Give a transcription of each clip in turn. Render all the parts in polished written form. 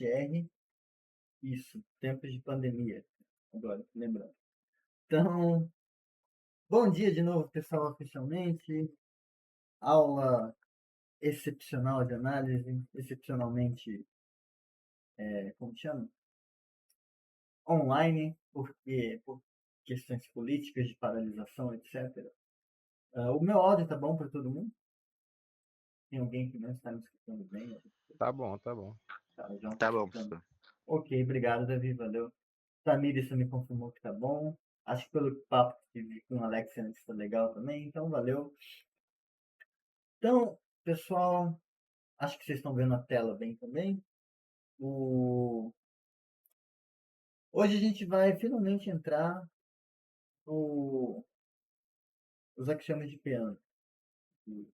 GR, isso, tempos de pandemia, agora, lembrando. Então, bom dia de novo, pessoal, oficialmente. Aula excepcional de análise, excepcionalmente, como chama? Online, porque por questões políticas de paralisação, etc. O meu áudio tá bom para todo mundo? Tem alguém que não está me escutando bem? Tá bom, tá bom. Tá, o João tá Tá bom, escutando. professor. Ok, obrigado, Davi, valeu. Tamires me confirmou que tá bom. Acho que pelo papo que tive com o Alex antes tá legal também, então valeu. Então, pessoal, acho que vocês estão vendo a tela bem também. O... Hoje a gente vai finalmente entrar no... os axiomas de Peano. Que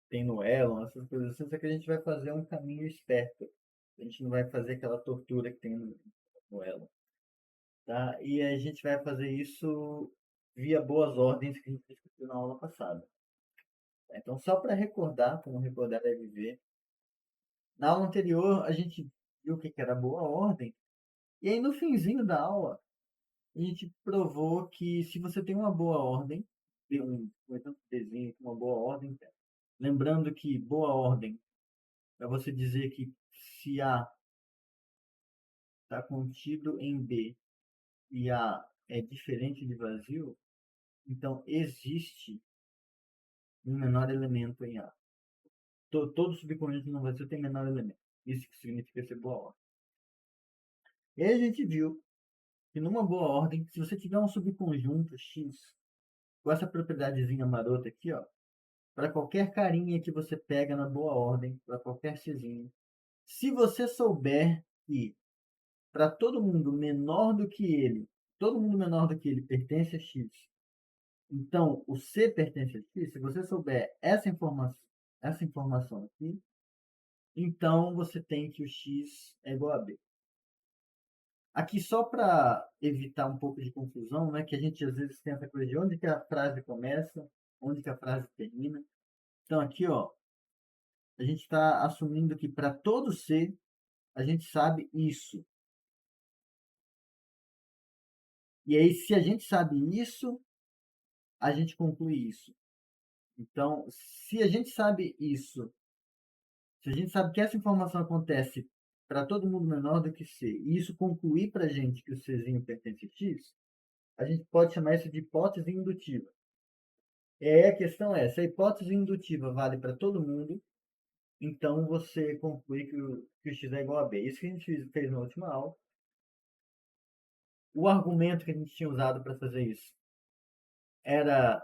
tem no Elon, essas coisas assim, só que a gente vai fazer um caminho esperto. A gente não vai fazer aquela tortura que tem no Elon. Tá? E a gente vai fazer isso via boas ordens que a gente discutiu na aula passada. Então, só para recordar, como recordar é viver, na aula anterior a gente viu o que era boa ordem, e aí no finzinho da aula a gente provou que se você tem uma boa ordem, tem um exemplo de desenho com uma boa ordem, lembrando que boa ordem é você dizer que se A está contido em B e A é diferente de vazio, então existe um menor elemento em A. Todo subconjunto no vazio tem menor elemento. Isso que significa ser boa ordem. E aí a gente viu que numa boa ordem, se você tiver um subconjunto X com essa propriedadezinha marota aqui, ó, para qualquer carinha que você pega na boa ordem, para qualquer Xzinho, se você souber que para todo mundo menor do que ele, todo mundo menor do que ele pertence a X, então o C pertence a X, se você souber essa informação aqui, então você tem que o X é igual a B. Aqui só para evitar um pouco de confusão, né, que a gente às vezes tem essa coisa de onde que a frase começa, onde que a frase termina. Então aqui, ó, a gente está assumindo que para todo C a gente sabe isso. E aí, se a gente sabe isso, a gente conclui isso. Então, se a gente sabe isso, se a gente sabe que essa informação acontece para todo mundo menor do que C, e isso concluir para a gente que o Czinho pertence a X, a gente pode chamar isso de hipótese indutiva. E aí a questão é, se a hipótese indutiva vale para todo mundo, então você conclui que o x é igual a b. Isso que a gente fez na última aula. O argumento que a gente tinha usado para fazer isso era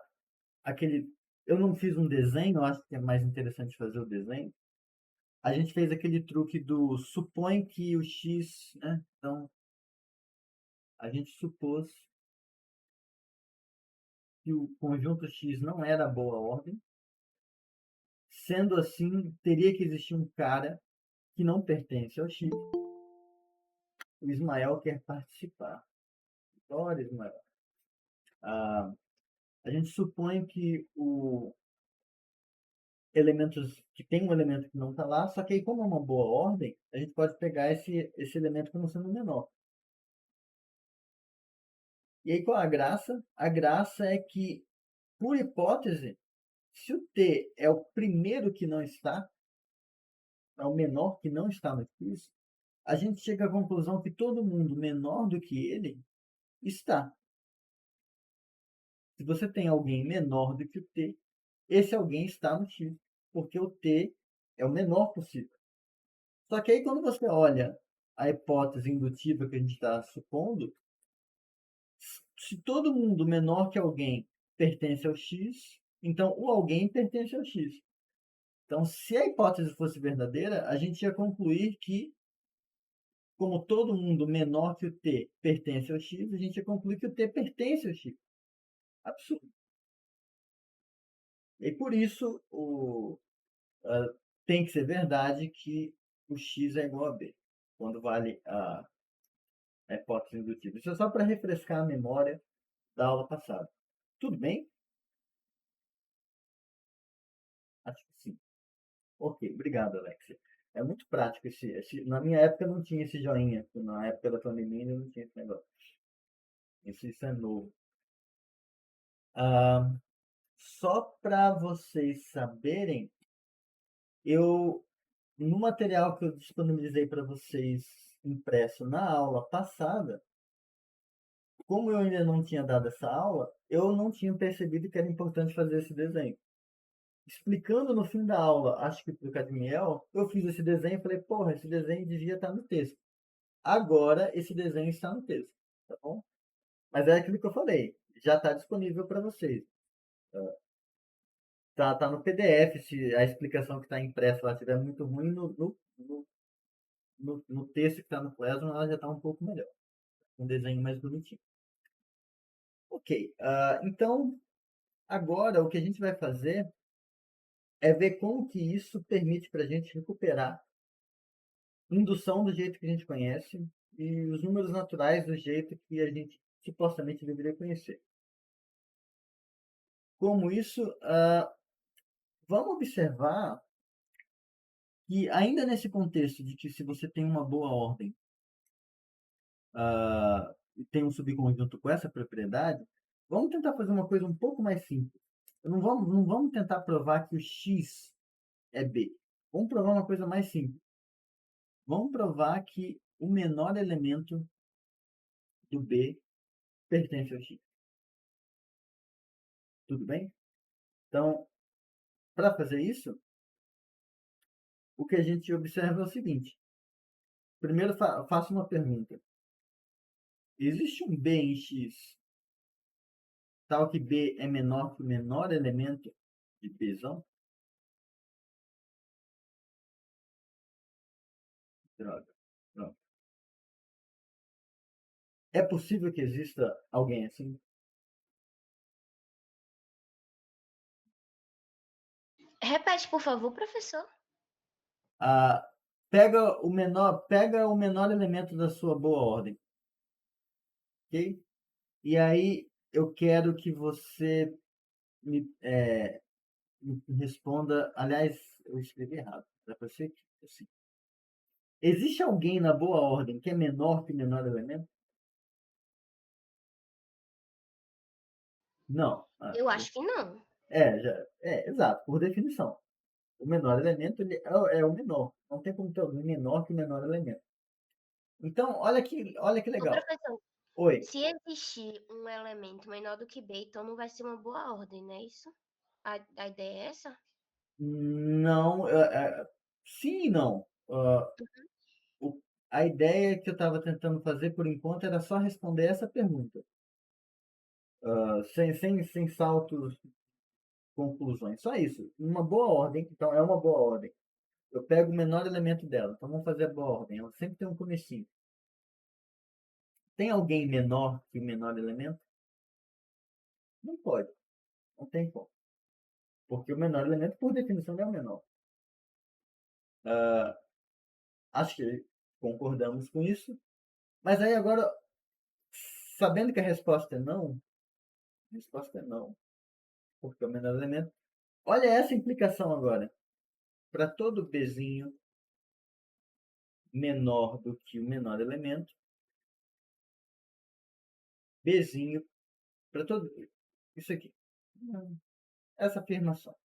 aquele... Eu não fiz um desenho, eu acho que é mais interessante fazer o desenho. A gente fez aquele truque do supõe que o x, né? Então, a gente supôs que o conjunto x não era boa ordem. Sendo assim, teria que existir um cara que não pertence ao x. O Ismael quer participar. Olha, Ismael. Ah, a gente supõe que o elementos que tem um elemento que não está lá, só que aí como é uma boa ordem, a gente pode pegar esse elemento como sendo menor. E aí qual a graça? A graça é que, por hipótese, se o T é o primeiro que não está, é o menor que não está no quiz, a gente chega à conclusão que todo mundo menor do que ele está. Se você tem alguém menor do que o T, esse alguém está no X, porque o T é o menor possível. Só que aí quando você olha a hipótese indutiva que a gente está supondo, se todo mundo menor que alguém pertence ao X, então o alguém pertence ao X. Então, se a hipótese fosse verdadeira, a gente ia concluir que, como todo mundo menor que o T pertence ao X, a gente ia concluir que o T pertence ao X. Absurdo. E por isso tem que ser verdade que o X é igual a B, quando vale a hipótese indutiva. Isso é só para refrescar a memória da aula passada. Tudo bem? Acho que sim. Ok, obrigado, Alexia. É muito prático na minha época não tinha esse joinha. Na época da pandemia ainda não tinha esse negócio. Isso é novo. Ah, só para vocês saberem, eu no material que eu disponibilizei para vocês impresso na aula passada, como eu ainda não tinha dado essa aula, eu não tinha percebido que era importante fazer esse desenho. Explicando no fim da aula, acho que para o Cadmiel, eu fiz esse desenho e falei, porra, esse desenho devia estar no texto. Agora esse desenho está no texto, tá bom? Mas é aquilo que eu falei, já está disponível para vocês. Tá no PDF, se a explicação que está impressa lá estiver muito ruim, no texto que está no Classroom ela já está um pouco melhor. Um desenho mais bonitinho. Ok, então agora o que a gente vai fazer é ver como que isso permite para a gente recuperar indução do jeito que a gente conhece e os números naturais do jeito que a gente supostamente deveria conhecer. Como isso, vamos observar que ainda nesse contexto de que se você tem uma boa ordem e tem um subconjunto com essa propriedade, vamos tentar fazer uma coisa um pouco mais simples. Não vamos tentar provar que o x é b. Vamos provar uma coisa mais simples. Vamos provar que o menor elemento do b pertence ao x. Tudo bem? Então, para fazer isso, o que a gente observa é o seguinte. Primeiro, faço uma pergunta. Existe um b em x tal que b é menor que o menor elemento de bzão? Droga. Pronto. É possível que exista alguém assim? Repete, por favor, professor. Pega o menor elemento da sua boa ordem, ok? E aí eu quero que você me responda. Aliás, eu escrevi errado. Dá para ser assim. Existe alguém na boa ordem que é menor que o menor elemento? Não. Eu acho que não. Exato, por definição. O menor elemento ele é o menor. Não tem como ter alguém menor que o menor elemento. Então, olha que Ô, legal. professor, Oi. se existir um elemento menor do que B, então não vai ser uma boa ordem, não é isso? A ideia é essa? Não. Sim e não. O- a ideia que eu estava tentando fazer por enquanto era só responder essa pergunta. Sem saltos, conclusões. Só isso. Uma boa ordem. Então, é uma boa ordem. Eu pego o menor elemento dela. Então, vamos fazer a boa ordem. Ela sempre tem um comecinho. Tem alguém menor que o menor elemento? Não pode. Não tem como. Porque o menor elemento, por definição, é o menor. Acho que concordamos com isso. Mas aí agora, sabendo que a resposta é não, porque é o menor elemento. Olha essa implicação agora. Para todo bzinho menor do que o menor elemento, bzinho, para todo. Isso aqui. Essa afirmação.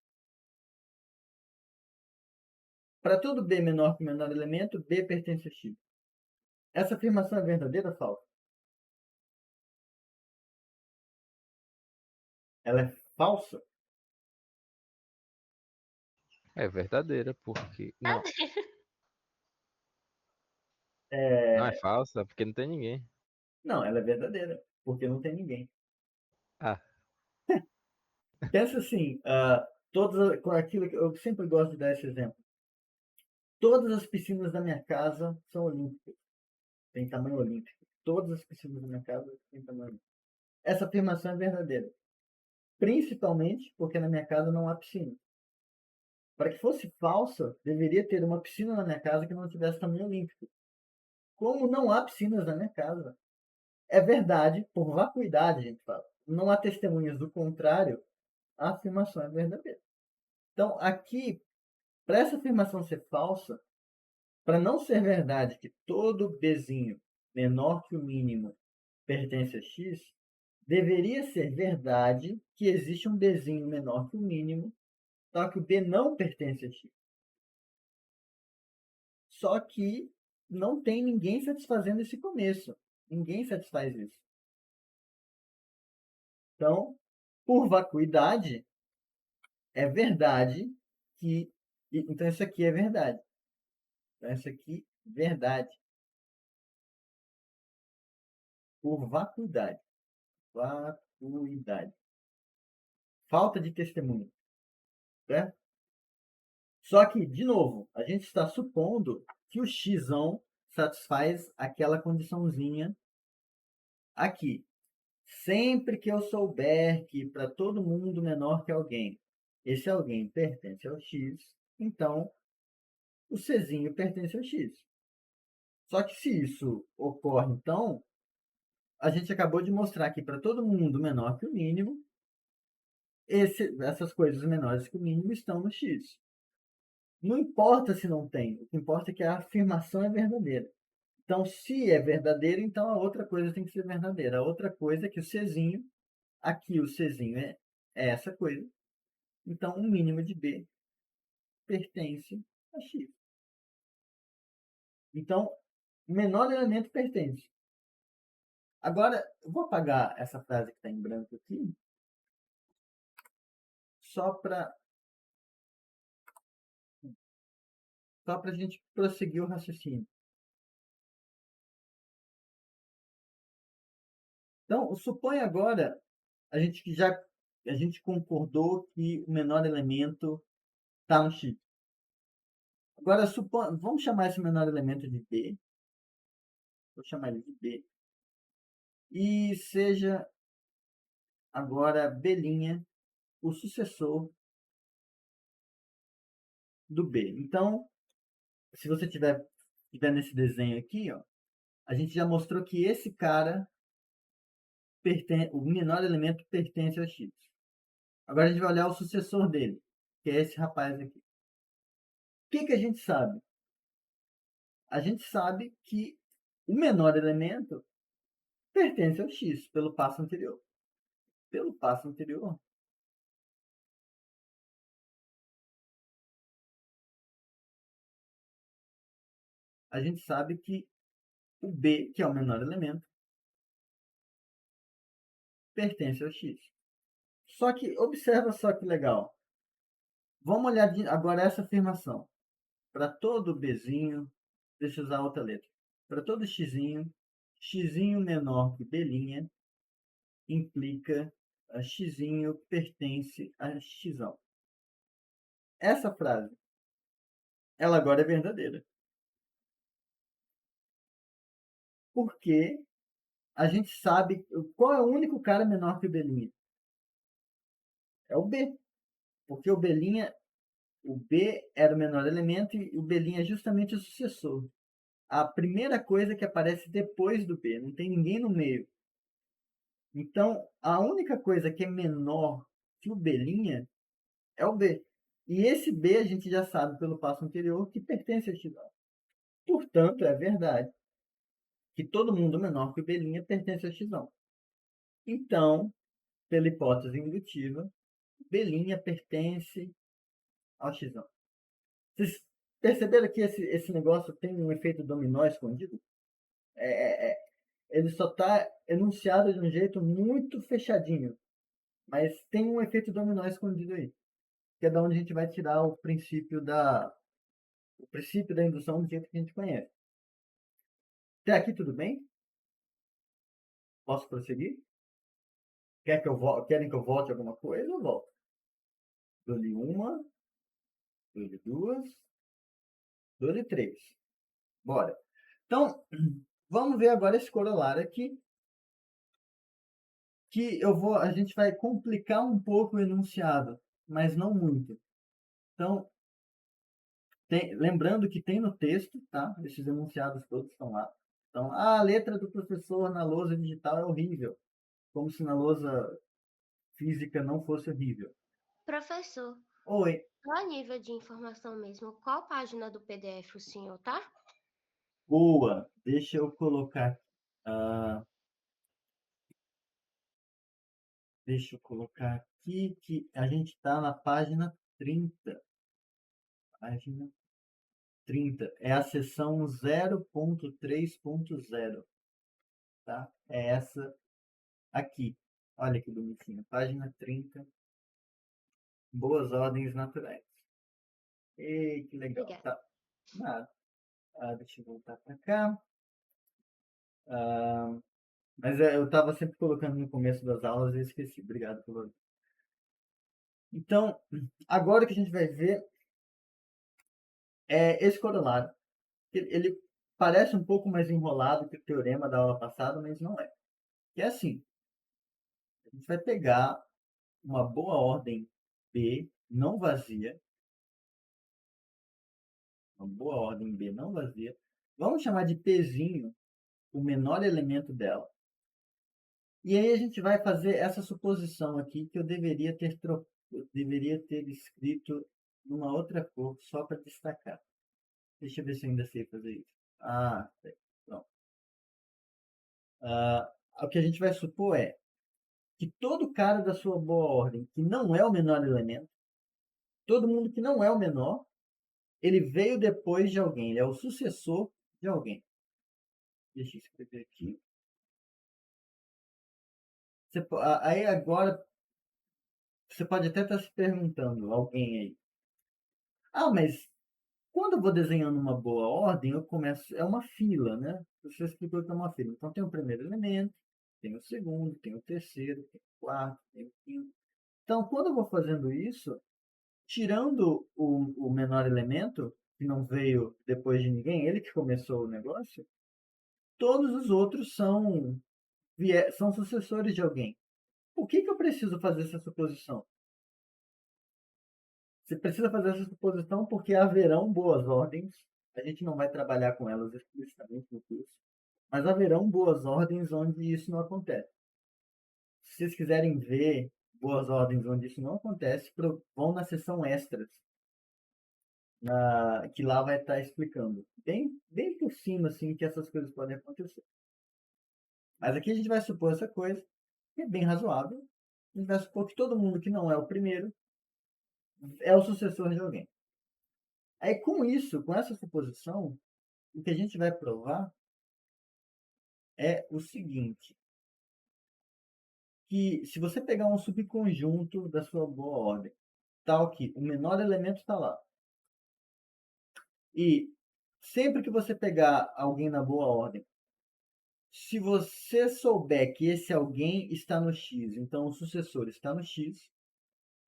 Para todo b menor que o menor elemento, b pertence a x. Essa afirmação é verdadeira ou falsa? Ela é falsa? É verdadeira, porque. Não, Ah, não é É... falsa, porque não tem ninguém. Não, ela é verdadeira, porque não tem ninguém. Ah, Pensa assim, com aquilo que eu sempre gosto de dar esse exemplo. Todas as piscinas da minha casa são olímpicas, têm tamanho olímpico. Todas as piscinas da minha casa têm tamanho olímpico. Essa afirmação é verdadeira, principalmente porque na minha casa não há piscina. Para que fosse falsa, deveria ter uma piscina na minha casa que não tivesse tamanho olímpico. Como não há piscinas na minha casa, é verdade, por vacuidade, a gente fala. Não há testemunhas do contrário, a afirmação é verdadeira. Então, aqui, para essa afirmação ser falsa, para não ser verdade que todo Bzinho menor que o mínimo pertence a X, deveria ser verdade que existe um Bzinho menor que o mínimo, só que o B não pertence a X. Só que não tem ninguém satisfazendo esse começo. Ninguém satisfaz isso. Então, por vacuidade, é verdade que. Então, isso aqui é verdade. Então, isso aqui, verdade. Por vacuidade. Vacuidade. Falta de testemunho. Certo? Só que, de novo, a gente está supondo que o x satisfaz aquela condiçãozinha aqui. Sempre que eu souber que para todo mundo menor que alguém, esse alguém pertence ao x, então o czinho pertence ao x. Só que se isso ocorre, então, a gente acabou de mostrar que para todo mundo menor que o mínimo, essas coisas menores que o mínimo estão no x. Não importa se não tem, o que importa é que a afirmação é verdadeira. Então, se é verdadeiro, então a outra coisa tem que ser verdadeira. A outra coisa é que o Czinho, aqui o Czinho é essa coisa. Então, o mínimo de B pertence a X. Então, o menor elemento pertence. Agora, eu vou apagar essa frase que está em branco aqui, só para a gente prosseguir o raciocínio. Então, supõe agora, a gente concordou que o menor elemento está no X. Agora, vamos chamar esse menor elemento de B. Vou chamar ele de B. E seja agora B', o sucessor do B. Então, se você tiver nesse desenho aqui, ó, a gente já mostrou que esse cara, o menor elemento pertence ao X. Agora a gente vai olhar o sucessor dele, que é esse rapaz aqui. O que a gente sabe? A gente sabe que o menor elemento pertence ao X pelo passo anterior. Pelo passo anterior, a gente sabe que o B, que é o menor elemento, pertence ao X. Só que, observa só que legal. Vamos olhar agora essa afirmação. Para todo Bzinho, deixa eu usar outra letra. Para todo Xzinho, Xzinho menor que B', implica a Xzinho pertence a Xão. Essa frase, ela agora é verdadeira. Porque a gente sabe qual é o único cara menor que o B'. É o B. Porque o B era o menor elemento e o B' é justamente o sucessor. A primeira coisa que aparece depois do B, não tem ninguém no meio. Então, a única coisa que é menor que o B' é o B. E esse B a gente já sabe pelo passo anterior que pertence a X. Portanto, é verdade que todo mundo menor que o B' pertence a X. Então, pela hipótese indutiva, B' pertence ao X. Vocês perceberam que esse negócio tem um efeito dominó escondido? Ele só está enunciado de um jeito muito fechadinho, mas tem um efeito dominó escondido aí, que é da onde a gente vai tirar o princípio da indução do jeito que a gente conhece. Até aqui tudo bem? Posso prosseguir? Querem que eu volte alguma coisa? Eu volto. Dou-lhe uma, dou-lhe duas, dou-lhe três. Bora. Então, vamos ver agora esse corolário aqui, que a gente vai complicar um pouco o enunciado, mas não muito. Então, lembrando que tem no texto, tá? Esses enunciados todos estão lá. Então, a letra do professor na lousa digital é horrível, como se na lousa física não fosse horrível. Professor, Oi. Só a nível de informação mesmo, qual página do PDF o senhor tá? Boa! Deixa eu colocar. Deixa eu colocar aqui que a gente está na página 30. Página 30. É a seção 0.3.0. Tá? É essa aqui. Olha que bonitinho. Página 30. Boas ordens naturais. Ei, que legal. Obrigada. Tá. Nada. Deixa eu voltar para cá. Mas eu estava sempre colocando no começo das aulas e eu esqueci. Obrigado pelo. Então, agora que a gente vai ver é esse corolário. Ele parece um pouco mais enrolado que o teorema da aula passada, mas não é. Que é assim: a gente vai pegar uma boa ordem B não vazia, uma boa ordem B não vazia. Vamos chamar de Pzinho o menor elemento dela. E aí a gente vai fazer essa suposição aqui que eu deveria ter escrito numa outra cor só para destacar. Deixa eu ver se eu ainda sei fazer isso. Pronto. O que a gente vai supor é que todo cara da sua boa ordem, que não é o menor elemento, todo mundo que não é o menor, ele veio depois de alguém, ele é o sucessor de alguém. Deixa eu escrever aqui. Aí agora, você pode até estar se perguntando, alguém aí. Mas quando eu vou desenhando uma boa ordem, eu começo. É uma fila, né? Você explicou que é uma fila. Então tem o primeiro elemento, tem o segundo, tem o terceiro, tem o quarto, tem o quinto. Então, quando eu vou fazendo isso, tirando o menor elemento, que não veio depois de ninguém, ele que começou o negócio, todos os outros são sucessores de alguém. Por que eu preciso fazer essa suposição? Você precisa fazer essa suposição porque haverão boas ordens. A gente não vai trabalhar com elas explicitamente no curso, mas haverão boas ordens onde isso não acontece. Se vocês quiserem ver boas ordens onde isso não acontece, vão na seção extras, que lá vai estar explicando bem por cima assim que essas coisas podem acontecer. Mas aqui a gente vai supor essa coisa, que é bem razoável. A gente vai supor que todo mundo que não é o primeiro é o sucessor de alguém. Aí com isso, com essa suposição, o que a gente vai provar é o seguinte, que se você pegar um subconjunto da sua boa ordem, tal que o menor elemento está lá, e sempre que você pegar alguém na boa ordem, se você souber que esse alguém está no X, então o sucessor está no X,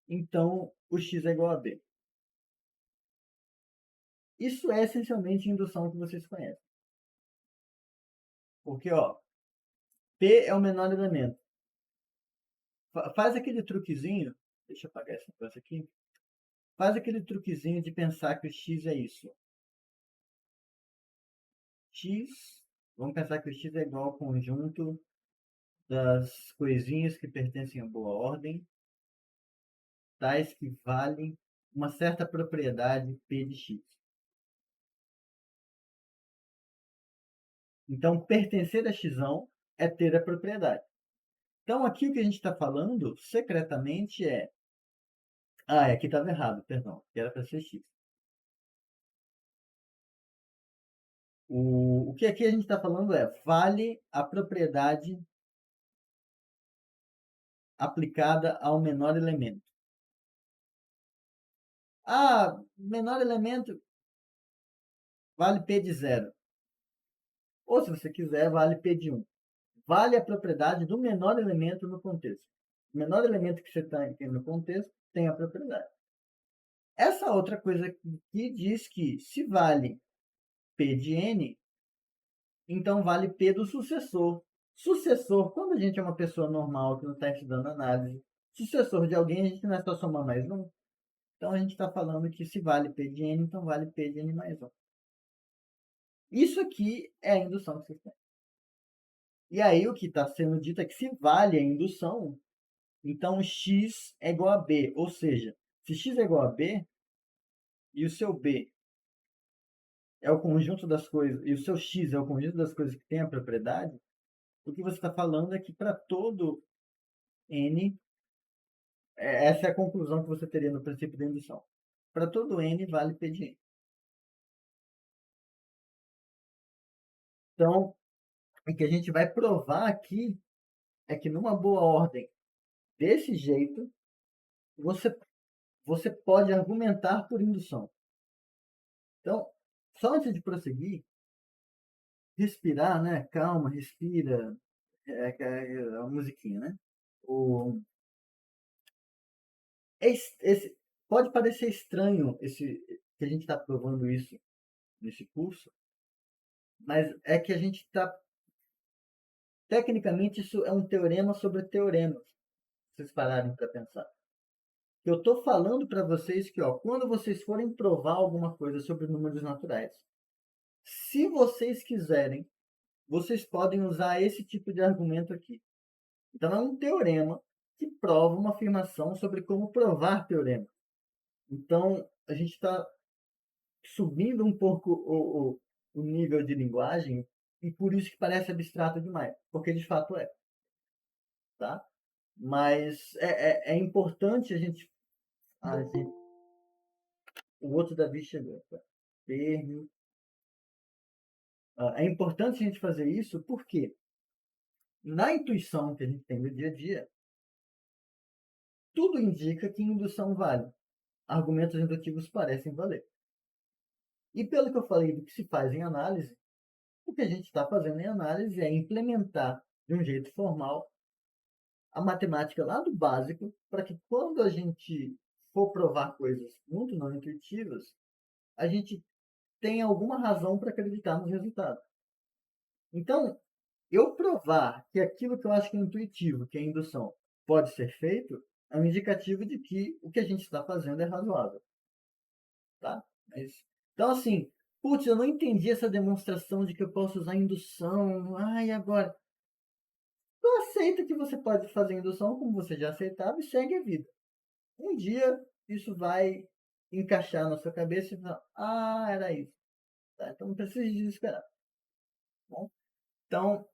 então o X é igual a B. Isso é essencialmente indução que vocês conhecem. Porque, P é o menor elemento. Faz aquele truquezinho, deixa eu apagar esse negócio aqui. Faz aquele truquezinho de pensar que o X é isso. X, vamos pensar que o X é igual ao conjunto das coisinhas que pertencem à boa ordem, tais que valem uma certa propriedade P de X. Então, pertencer a X é ter a propriedade. Então, aqui o que a gente está falando, secretamente, é... aqui estava errado, perdão. Que era para ser X. O que aqui a gente está falando é, vale a propriedade aplicada ao menor elemento. Menor elemento vale P de 0. Ou, se você quiser, vale P de 1. Vale a propriedade do menor elemento no contexto. O menor elemento que você tem no contexto tem a propriedade. Essa outra coisa aqui diz que se vale P de N, então vale P do sucessor. Sucessor, quando a gente é uma pessoa normal que não está estudando análise, sucessor de alguém, a gente não é só somar mais um. Então a gente está falando que se vale P de N, então vale P de N mais 1. Isso aqui é a indução que vocês têm. E aí o que está sendo dito é que se vale a indução, então x é igual a b. Ou seja, se x é igual a b, e o seu B é o conjunto das coisas, e o seu X é o conjunto das coisas que tem a propriedade, o que você está falando é que para todo N, essa é a conclusão que você teria no princípio da indução. Para todo N vale P de N. Então, o que a gente vai provar aqui é que numa boa ordem desse jeito, você pode argumentar por indução. Então, só antes de prosseguir, respirar, né? Calma, respira. É a musiquinha, né? O, pode parecer estranho que a gente está provando isso nesse curso, mas é que a gente está. Tecnicamente, isso é um teorema sobre teoremas, se vocês pararem para pensar. Eu estou falando para vocês que, ó, quando vocês forem provar alguma coisa sobre números naturais, se vocês quiserem, vocês podem usar esse tipo de argumento aqui. Então, é um teorema que prova uma afirmação sobre como provar teorema. Então, a gente está subindo um pouco o nível de linguagem e por isso que parece abstrato demais, porque de fato é. Tá? Mas é importante o outro Davi chegou. Tá? É importante a gente fazer isso porque na intuição que a gente tem no dia a dia, tudo indica que indução vale. Argumentos indutivos parecem valer. E pelo que eu falei do que se faz em análise, o que a gente está fazendo em análise é implementar de um jeito formal a matemática lá do básico para que quando a gente for provar coisas muito não intuitivas, a gente tenha alguma razão para acreditar nos resultados. Então, eu provar que aquilo que eu acho que é intuitivo, que é indução, pode ser feito, é um indicativo de que o que a gente está fazendo é razoável. Tá? Então, assim, putz, eu não entendi essa demonstração de que eu posso usar indução. Ai, agora. Tu aceita que você pode fazer indução, como você já aceitava, e segue a vida. Um dia, isso vai encaixar na sua cabeça e falar, era isso. Tá? Então, não precisa desesperar. Bom, então,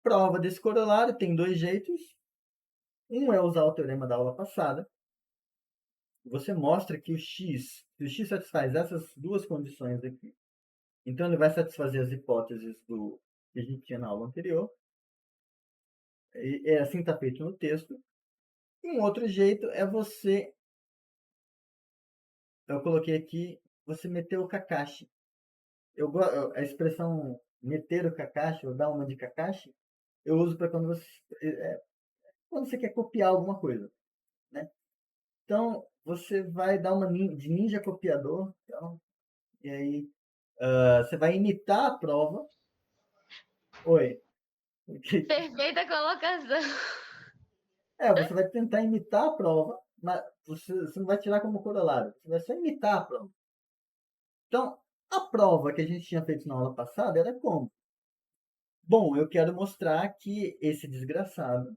prova desse corolário tem dois jeitos. Um é usar o teorema da aula passada. Você mostra que se o x satisfaz essas duas condições aqui, então ele vai satisfazer as hipóteses que a gente tinha na aula anterior. E assim está feito no texto. E um outro jeito é eu coloquei aqui, você meter o Kakashi. A expressão meter o Kakashi, ou dar uma de Kakashi, eu uso para quando você quer copiar alguma coisa. Né? Então, você vai dar uma de ninja copiador. Então, e aí, você vai imitar a prova. Oi. Perfeita colocação. Você vai tentar imitar a prova, mas você não vai tirar como corolário. Você vai só imitar a prova. Então, a prova que a gente tinha feito na aula passada era como? Bom, eu quero mostrar que esse desgraçado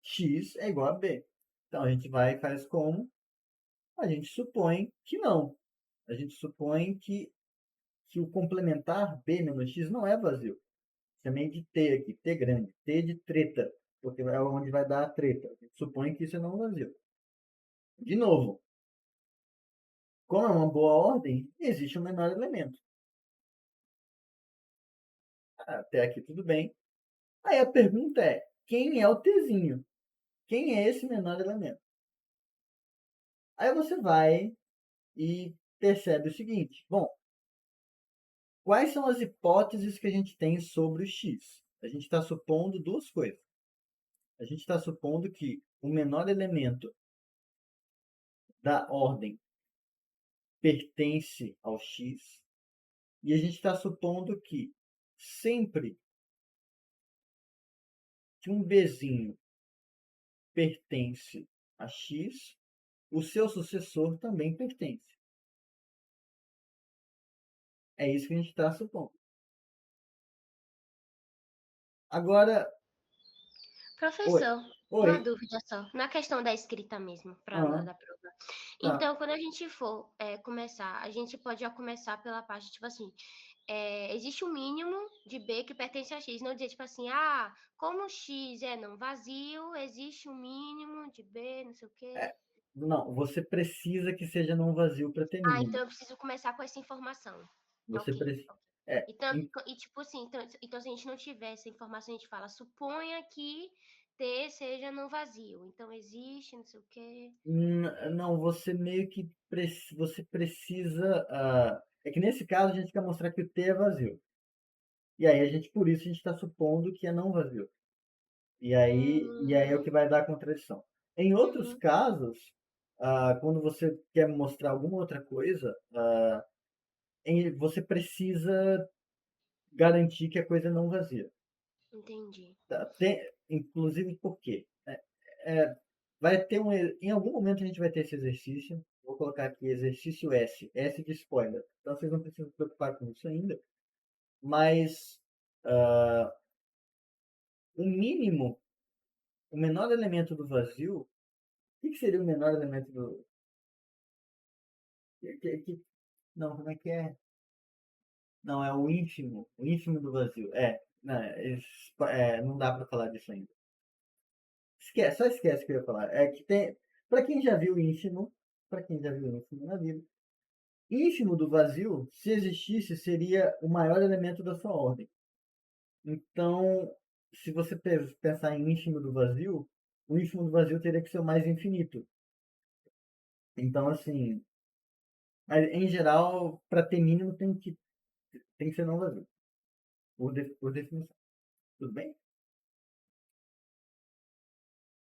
x é igual a b. Então, a gente vai e faz como? A gente supõe que não. A gente supõe que o complementar b menos x não é vazio. Chamei de t aqui, t grande, t de treta, porque é onde vai dar a treta. A gente supõe que isso é não vazio. De novo, como é uma boa ordem, existe um menor elemento. Até aqui tudo bem. Aí a pergunta é, quem é o tzinho? Quem é esse menor elemento? Aí você vai e percebe o seguinte, bom, quais são as hipóteses que a gente tem sobre o x? A gente está supondo duas coisas. A gente está supondo que o menor elemento da ordem pertence ao x, e a gente está supondo que sempre que um bzinho pertence a x, o seu sucessor também pertence. É isso que a gente está supondo. Agora, Professor, Uma Oi. dúvida só, na questão da escrita mesmo, para na hora Ah, da prova. tá. Então, quando a gente for, começar, a gente pode já começar pela parte, tipo assim, existe um mínimo de B que pertence a X, não dizer, tipo assim: "Ah, como X é não vazio, existe um mínimo de B, não sei o quê". Não, você precisa que seja não vazio para ter Ah, mínimo. então eu preciso começar com essa informação. Você Ok, precisa. ok. Tipo assim, então se a gente não tiver essa informação, a gente fala: "Suponha que T seja não vazio, então existe não sei o quê". Não, você meio que você precisa. É que nesse caso a gente quer mostrar que o T é vazio. E aí por isso a gente está supondo que é não vazio. E aí é o Hum, que vai dar a contradição. Em outros uhum, casos, quando você quer mostrar alguma outra coisa, você precisa garantir que a coisa é não vazia. entendi. Tá? Inclusive por quê? Vai ter em algum momento a gente vai ter esse exercício. Vou colocar aqui exercício S de spoiler. Então vocês não precisam se preocupar com isso ainda. Mas o mínimo, o menor elemento do vazio, o que seria o menor elemento do. Não, como é que é? Não, é o ínfimo do vazio. Não, não dá para falar disso ainda. Esquece, só esquece o que eu ia falar. É que tem, para quem já viu ínfimo, para quem já viu ínfimo na vida, ínfimo do vazio, se existisse, seria o maior elemento da sua ordem. Então, se você pensar em ínfimo do vazio, o ínfimo do vazio teria que ser o mais infinito. Então, assim, mas, em geral, para ter mínimo tem que ser não vazio, por definição. Tudo bem?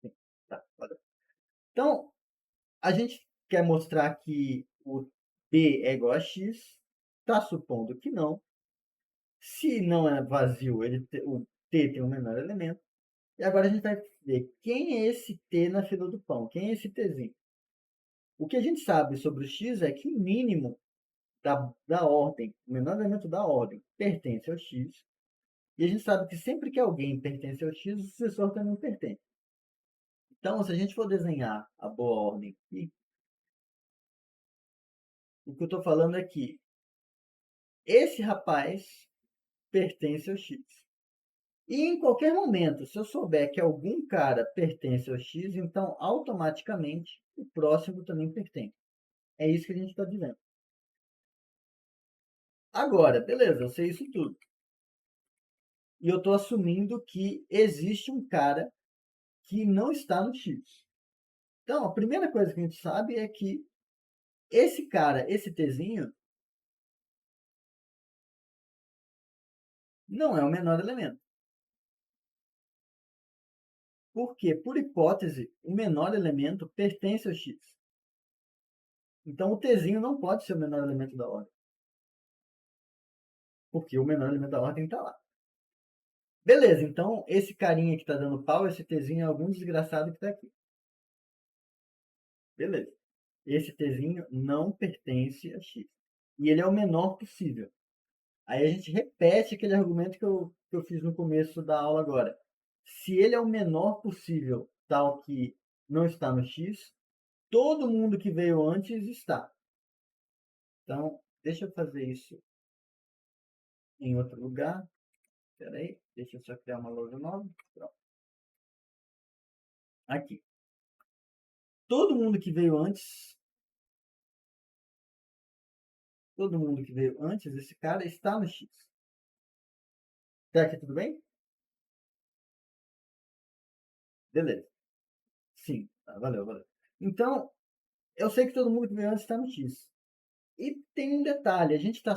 Sim. Tá, valeu. Então, a gente quer mostrar que o P é igual a X, está supondo que não. Se não é vazio, o T tem o menor elemento. E agora a gente vai ver quem é esse T na fila do pão, quem é esse Tzinho. O que a gente sabe sobre o X é que o mínimo da ordem, o menor elemento da ordem, pertence ao X. E a gente sabe que sempre que alguém pertence ao X, o sucessor também pertence. Então, se a gente for desenhar a boa ordem aqui, o que eu estou falando é que esse rapaz pertence ao X. E em qualquer momento, se eu souber que algum cara pertence ao X, então automaticamente o próximo também pertence. É isso que a gente está dizendo. Agora, beleza, eu sei isso tudo. E eu estou assumindo que existe um cara que não está no X. Então, a primeira coisa que a gente sabe é que esse cara, esse Tzinho, não é o menor elemento. Porque, por hipótese, o menor elemento pertence ao X. Então, o Tzinho não pode ser o menor elemento da ordem. Porque o menor elemento da ordem está lá. Beleza, então esse carinha que está dando pau, esse Tzinho é algum desgraçado que está aqui. Beleza. Esse Tzinho não pertence a X. E ele é o menor possível. Aí a gente repete aquele argumento que eu fiz no começo da aula agora. Se ele é o menor possível, tal que não está no X, todo mundo que veio antes está. Então, deixa eu fazer isso em outro lugar. Espera aí, deixa eu só criar uma lousa nova. Pronto. Aqui. Todo mundo que veio antes desse cara está no X. Até aqui tudo bem? Beleza. Sim, valeu, valeu. Então, eu sei que todo mundo que veio antes está no X. E tem um detalhe, a gente está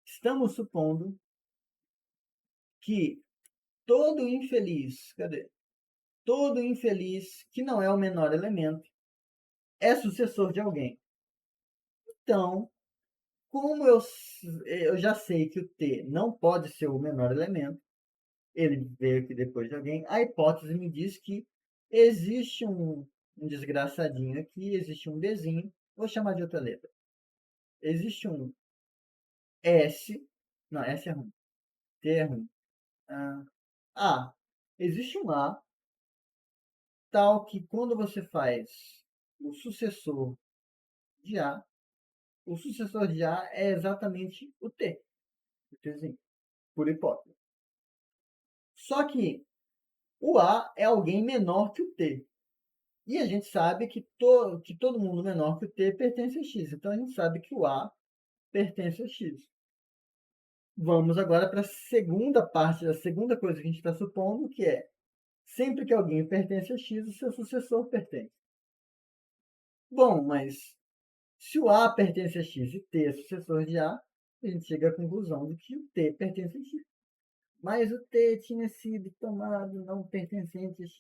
estamos supondo que todo infeliz, cadê? Todo infeliz que não é o menor elemento é sucessor de alguém. Então, como eu já sei que o T não pode ser o menor elemento, ele veio aqui depois de alguém, a hipótese me diz que existe um desgraçadinho aqui, existe um Bzinho, vou chamar de outra letra. Existe um S, não, S é ruim, T é ruim. Ah, existe um A tal que quando você faz o sucessor de A, o sucessor de A é exatamente o T, o Tzinho, por hipótese. Só que o A é alguém menor que o T. E a gente sabe que todo mundo menor que o T pertence a X. Então a gente sabe que o A pertence a X. Vamos agora para a segunda parte, a segunda coisa que a gente está supondo, que é sempre que alguém pertence a X, o seu sucessor pertence. Bom, mas se o A pertence a X e T é sucessor de A, a gente chega à conclusão de que o T pertence a X. Mas o T tinha sido tomado não pertencente a X.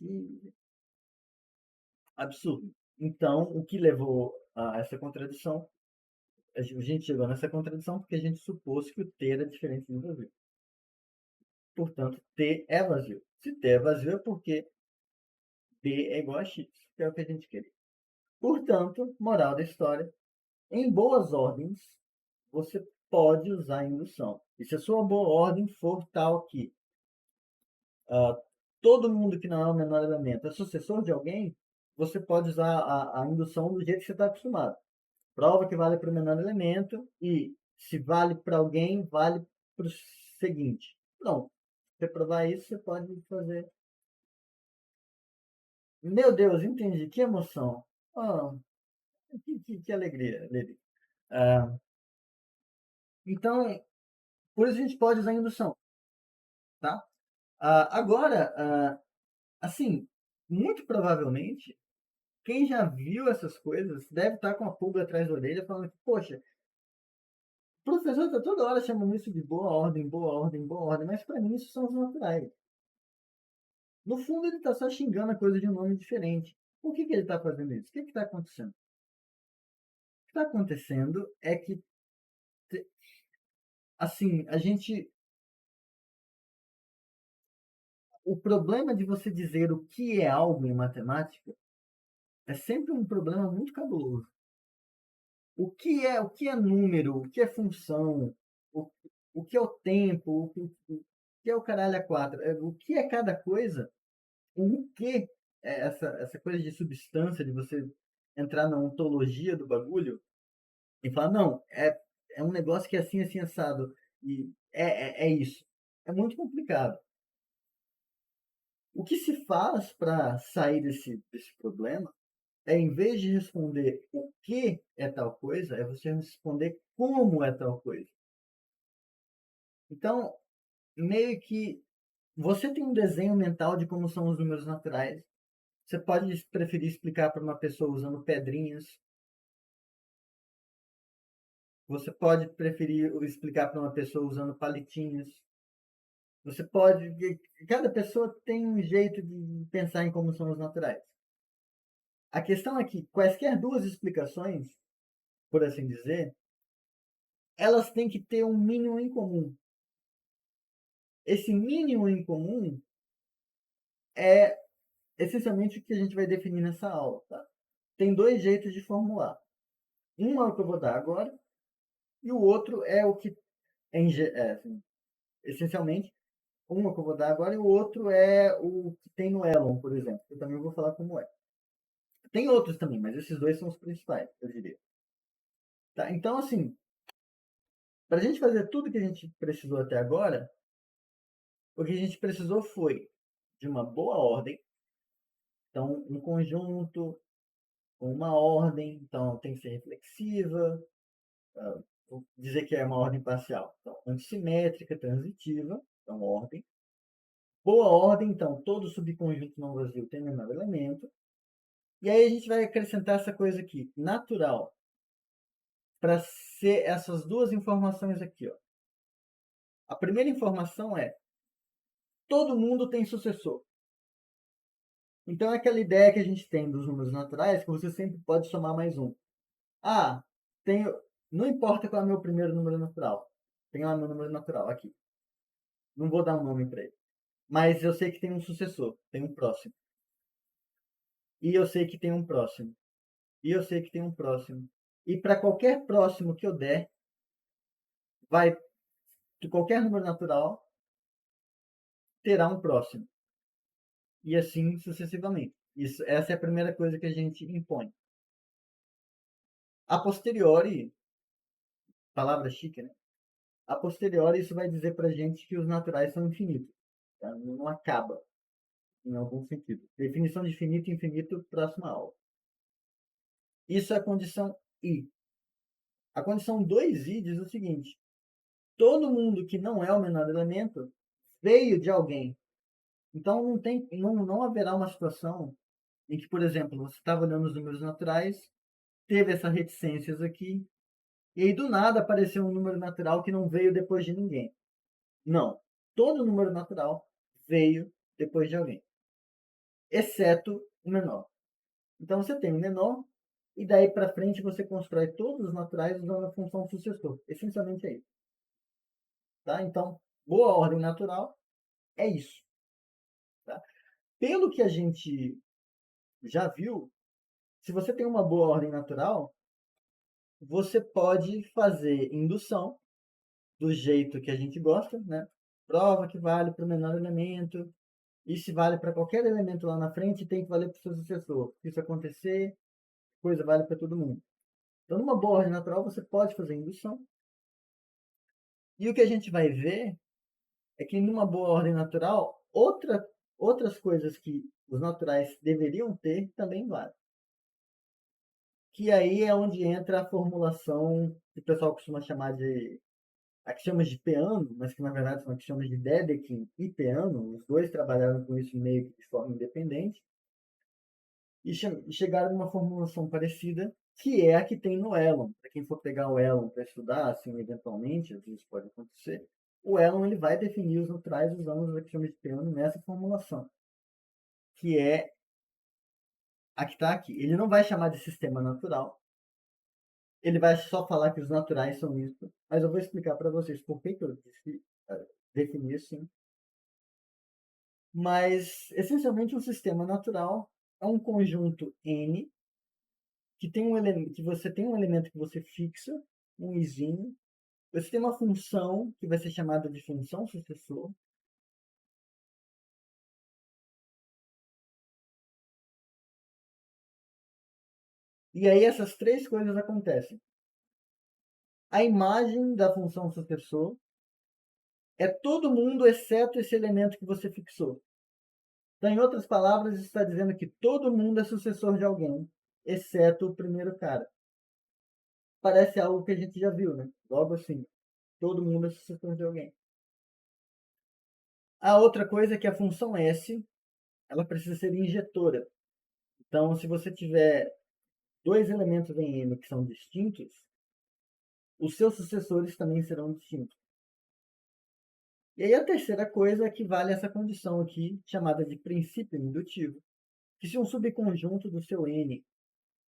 Absurdo. Então, o que levou a essa contradição? A gente chegou nessa contradição porque a gente supôs que o T era diferente do vazio. Portanto, T é vazio. Se T é vazio é porque B é igual a X, que é o que a gente queria. Portanto, moral da história, em boas ordens, você pode usar a indução. E se a sua boa ordem for tal que todo mundo que não é o menor elemento é sucessor de alguém, você pode usar a indução do jeito que você está acostumado. Prova que vale para o menor elemento e se vale para alguém, vale para o seguinte. Pronto. Se você provar isso, você pode fazer. Meu Deus, entendi. Que emoção. Oh, que alegria, Lili. Ah, então, por isso a gente pode usar indução. Tá? Agora, assim, muito provavelmente, quem já viu essas coisas deve estar com a pulga atrás da orelha falando que, poxa, o professor está toda hora chamando isso de boa ordem, boa ordem, boa ordem, mas para mim isso são os naturais. No fundo, ele está só xingando a coisa de um nome diferente. Por que ele está fazendo isso? O que está acontecendo? O que está acontecendo é que, assim, a gente. O problema de você dizer o que é algo em matemática é sempre um problema muito cabuloso. O que é número, o que é função, o, o que é o tempo, o que é o caralho a quatro, o que é cada coisa, o que é essa coisa de substância, de você entrar na ontologia do bagulho e falar, não, é um negócio que é assim, assim, assado, e é isso. É muito complicado. O que se faz para sair desse problema é, em vez de responder o que é tal coisa, é você responder como é tal coisa. Então, meio que você tem um desenho mental de como são os números naturais. Você pode preferir explicar para uma pessoa usando pedrinhas. Você pode preferir explicar para uma pessoa usando palitinhos. Você pode. Cada pessoa tem um jeito de pensar em como são os naturais. A questão é que quaisquer duas explicações, por assim dizer, elas têm que ter um mínimo em comum. Esse mínimo em comum é essencialmente o que a gente vai definir nessa aula. Tá? Tem dois jeitos de formular. Um é o que eu vou dar agora, e o outro é o que, assim, essencialmente, um é o que eu vou dar agora, e o outro é o que tem no Elon, por exemplo. Eu também vou falar como é. Tem outros também, mas esses dois são os principais, eu diria. Tá? Então, assim, para a gente fazer tudo que a gente precisou até agora, o que a gente precisou foi de uma boa ordem. Então, um conjunto com uma ordem, então tem que ser reflexiva, vou dizer que é uma ordem parcial. Então, antissimétrica, transitiva, então ordem. Boa ordem, então, todo subconjunto não vazio tem menor elemento. E aí a gente vai acrescentar essa coisa aqui, natural, para ser essas duas informações aqui. Ó. A primeira informação é, todo mundo tem sucessor. Então é aquela ideia que a gente tem dos números naturais, que você sempre pode somar mais um. Ah, tenho, não importa qual é o meu primeiro número natural. Tem lá meu número natural aqui. Não vou dar um nome para ele. Mas eu sei que tem um sucessor, tem um próximo. E eu sei que tem um próximo. E eu sei que tem um próximo. E para qualquer próximo que eu der, vai de qualquer número natural terá um próximo. e assim sucessivamente. Essa é a primeira coisa que a gente impõe. A posteriori, palavra chique, né? A posteriori, isso vai dizer para a gente que os naturais são infinitos. Tá? Não acaba, em algum sentido. Definição de finito e infinito, próxima aula. Isso é a condição I. A condição 2i diz o seguinte: todo mundo que não é o menor elemento veio de alguém. Então não haverá uma situação em que, por exemplo, você estava olhando os números naturais, teve essas reticências aqui, e aí do nada apareceu um número natural que não veio depois de ninguém. Não. Todo número natural veio depois de alguém, exceto o menor. Então você tem o menor, e daí para frente você constrói todos os naturais usando a função sucessor. Essencialmente é isso. Tá? Então, boa ordem natural é isso. Tá? Pelo que a gente já viu, se você tem uma boa ordem natural, você pode fazer indução do jeito que a gente gosta, né? Prova que vale para o menor elemento, e se vale para qualquer elemento lá na frente, tem que valer para o seu sucessor. Se isso acontecer, coisa vale para todo mundo. Então, numa boa ordem natural, você pode fazer indução. E o que a gente vai ver é que numa boa ordem natural, outras coisas que os naturais deveriam ter também valem. Que aí é onde entra a formulação que o pessoal costuma chamar de axiomas de Peano, mas que na verdade são axiomas de Dedekind e Peano. Os dois trabalharam com isso meio que de forma independente e chegaram a uma formulação parecida, que é a que tem no Elon. Para quem for pegar o Elon para estudar, assim, eventualmente, às vezes pode acontecer, o Elon ele vai definir os naturais usando os axiomas de Peano nessa formulação, que é a que está aqui. Ele não vai chamar de sistema natural, ele vai só falar que os naturais são isso, mas eu vou explicar para vocês por que eu defini assim. Mas, essencialmente, um sistema natural é um conjunto N que tem um elemento, que você tem um elemento que você fixa, um izinho, você tem uma função que vai ser chamada de função sucessor, e aí essas três coisas acontecem. A imagem da função sucessor é todo mundo exceto esse elemento que você fixou. Então, em outras palavras, está dizendo que todo mundo é sucessor de alguém, exceto o primeiro cara. Parece algo que a gente já viu, né? Logo assim, todo mundo é sucessor de alguém. A outra coisa é que a função S, ela precisa ser injetora. Então, se você tiver dois elementos em M que são distintos, os seus sucessores também serão distintos. E aí a terceira coisa é que vale essa condição aqui, chamada de princípio indutivo, que se um subconjunto do seu N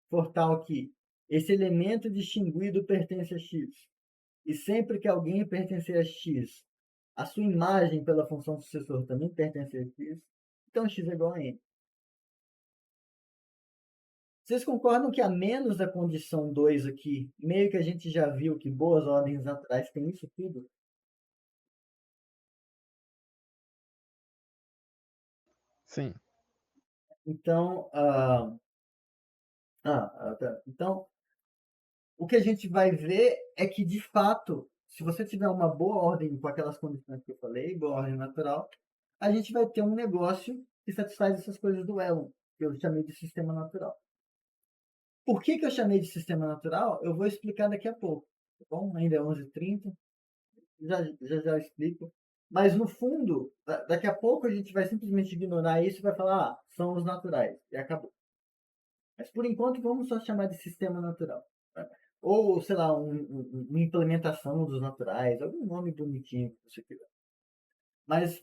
for tal que esse elemento distinguido pertence a X, e sempre que alguém pertencer a X, a sua imagem pela função sucessor também pertence a X, então X é igual a N. Vocês concordam que a menos da condição 2 aqui, meio que a gente já viu que boas ordens naturais têm isso tudo? Sim. Então, tá. Então, o que a gente vai ver é que, de fato, se você tiver uma boa ordem com aquelas condições que eu falei, boa ordem natural, a gente vai ter um negócio que satisfaz essas coisas do Elon, que eu chamei de sistema natural. Por que eu chamei de sistema natural? Eu vou explicar daqui a pouco, tá bom? Ainda é 11h30, já explico. Mas, no fundo, daqui a pouco a gente vai simplesmente ignorar isso e vai falar, são os naturais, e acabou. Mas, por enquanto, vamos só chamar de sistema natural. Tá? Ou, sei lá, uma implementação dos naturais, algum nome bonitinho que você quiser. Mas,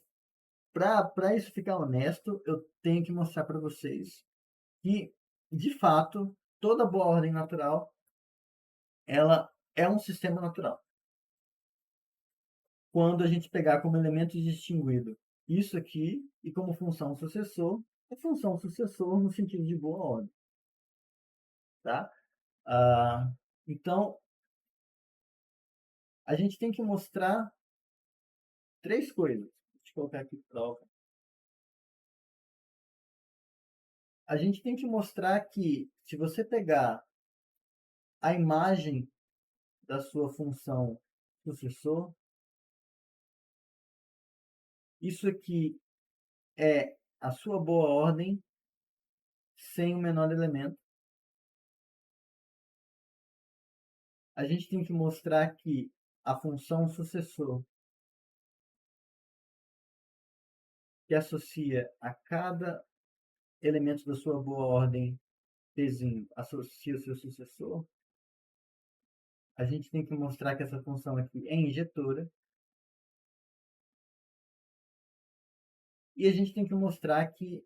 para isso ficar honesto, eu tenho que mostrar para vocês que, de fato, toda boa ordem natural, ela é um sistema natural. Quando a gente pegar como elemento distinguido isso aqui e como função sucessor, é função sucessor no sentido de boa ordem. Tá? Então, a gente tem que mostrar três coisas. Deixa eu colocar aqui prova. a gente tem que mostrar que se você pegar a imagem da sua função sucessor, isso aqui é a sua boa ordem sem o menor elemento. A gente tem que mostrar que a função sucessor que associa a cada elemento da sua boa ordem Pzinho associa o seu sucessor, a gente tem que mostrar que essa função aqui é injetora. E a gente tem que mostrar que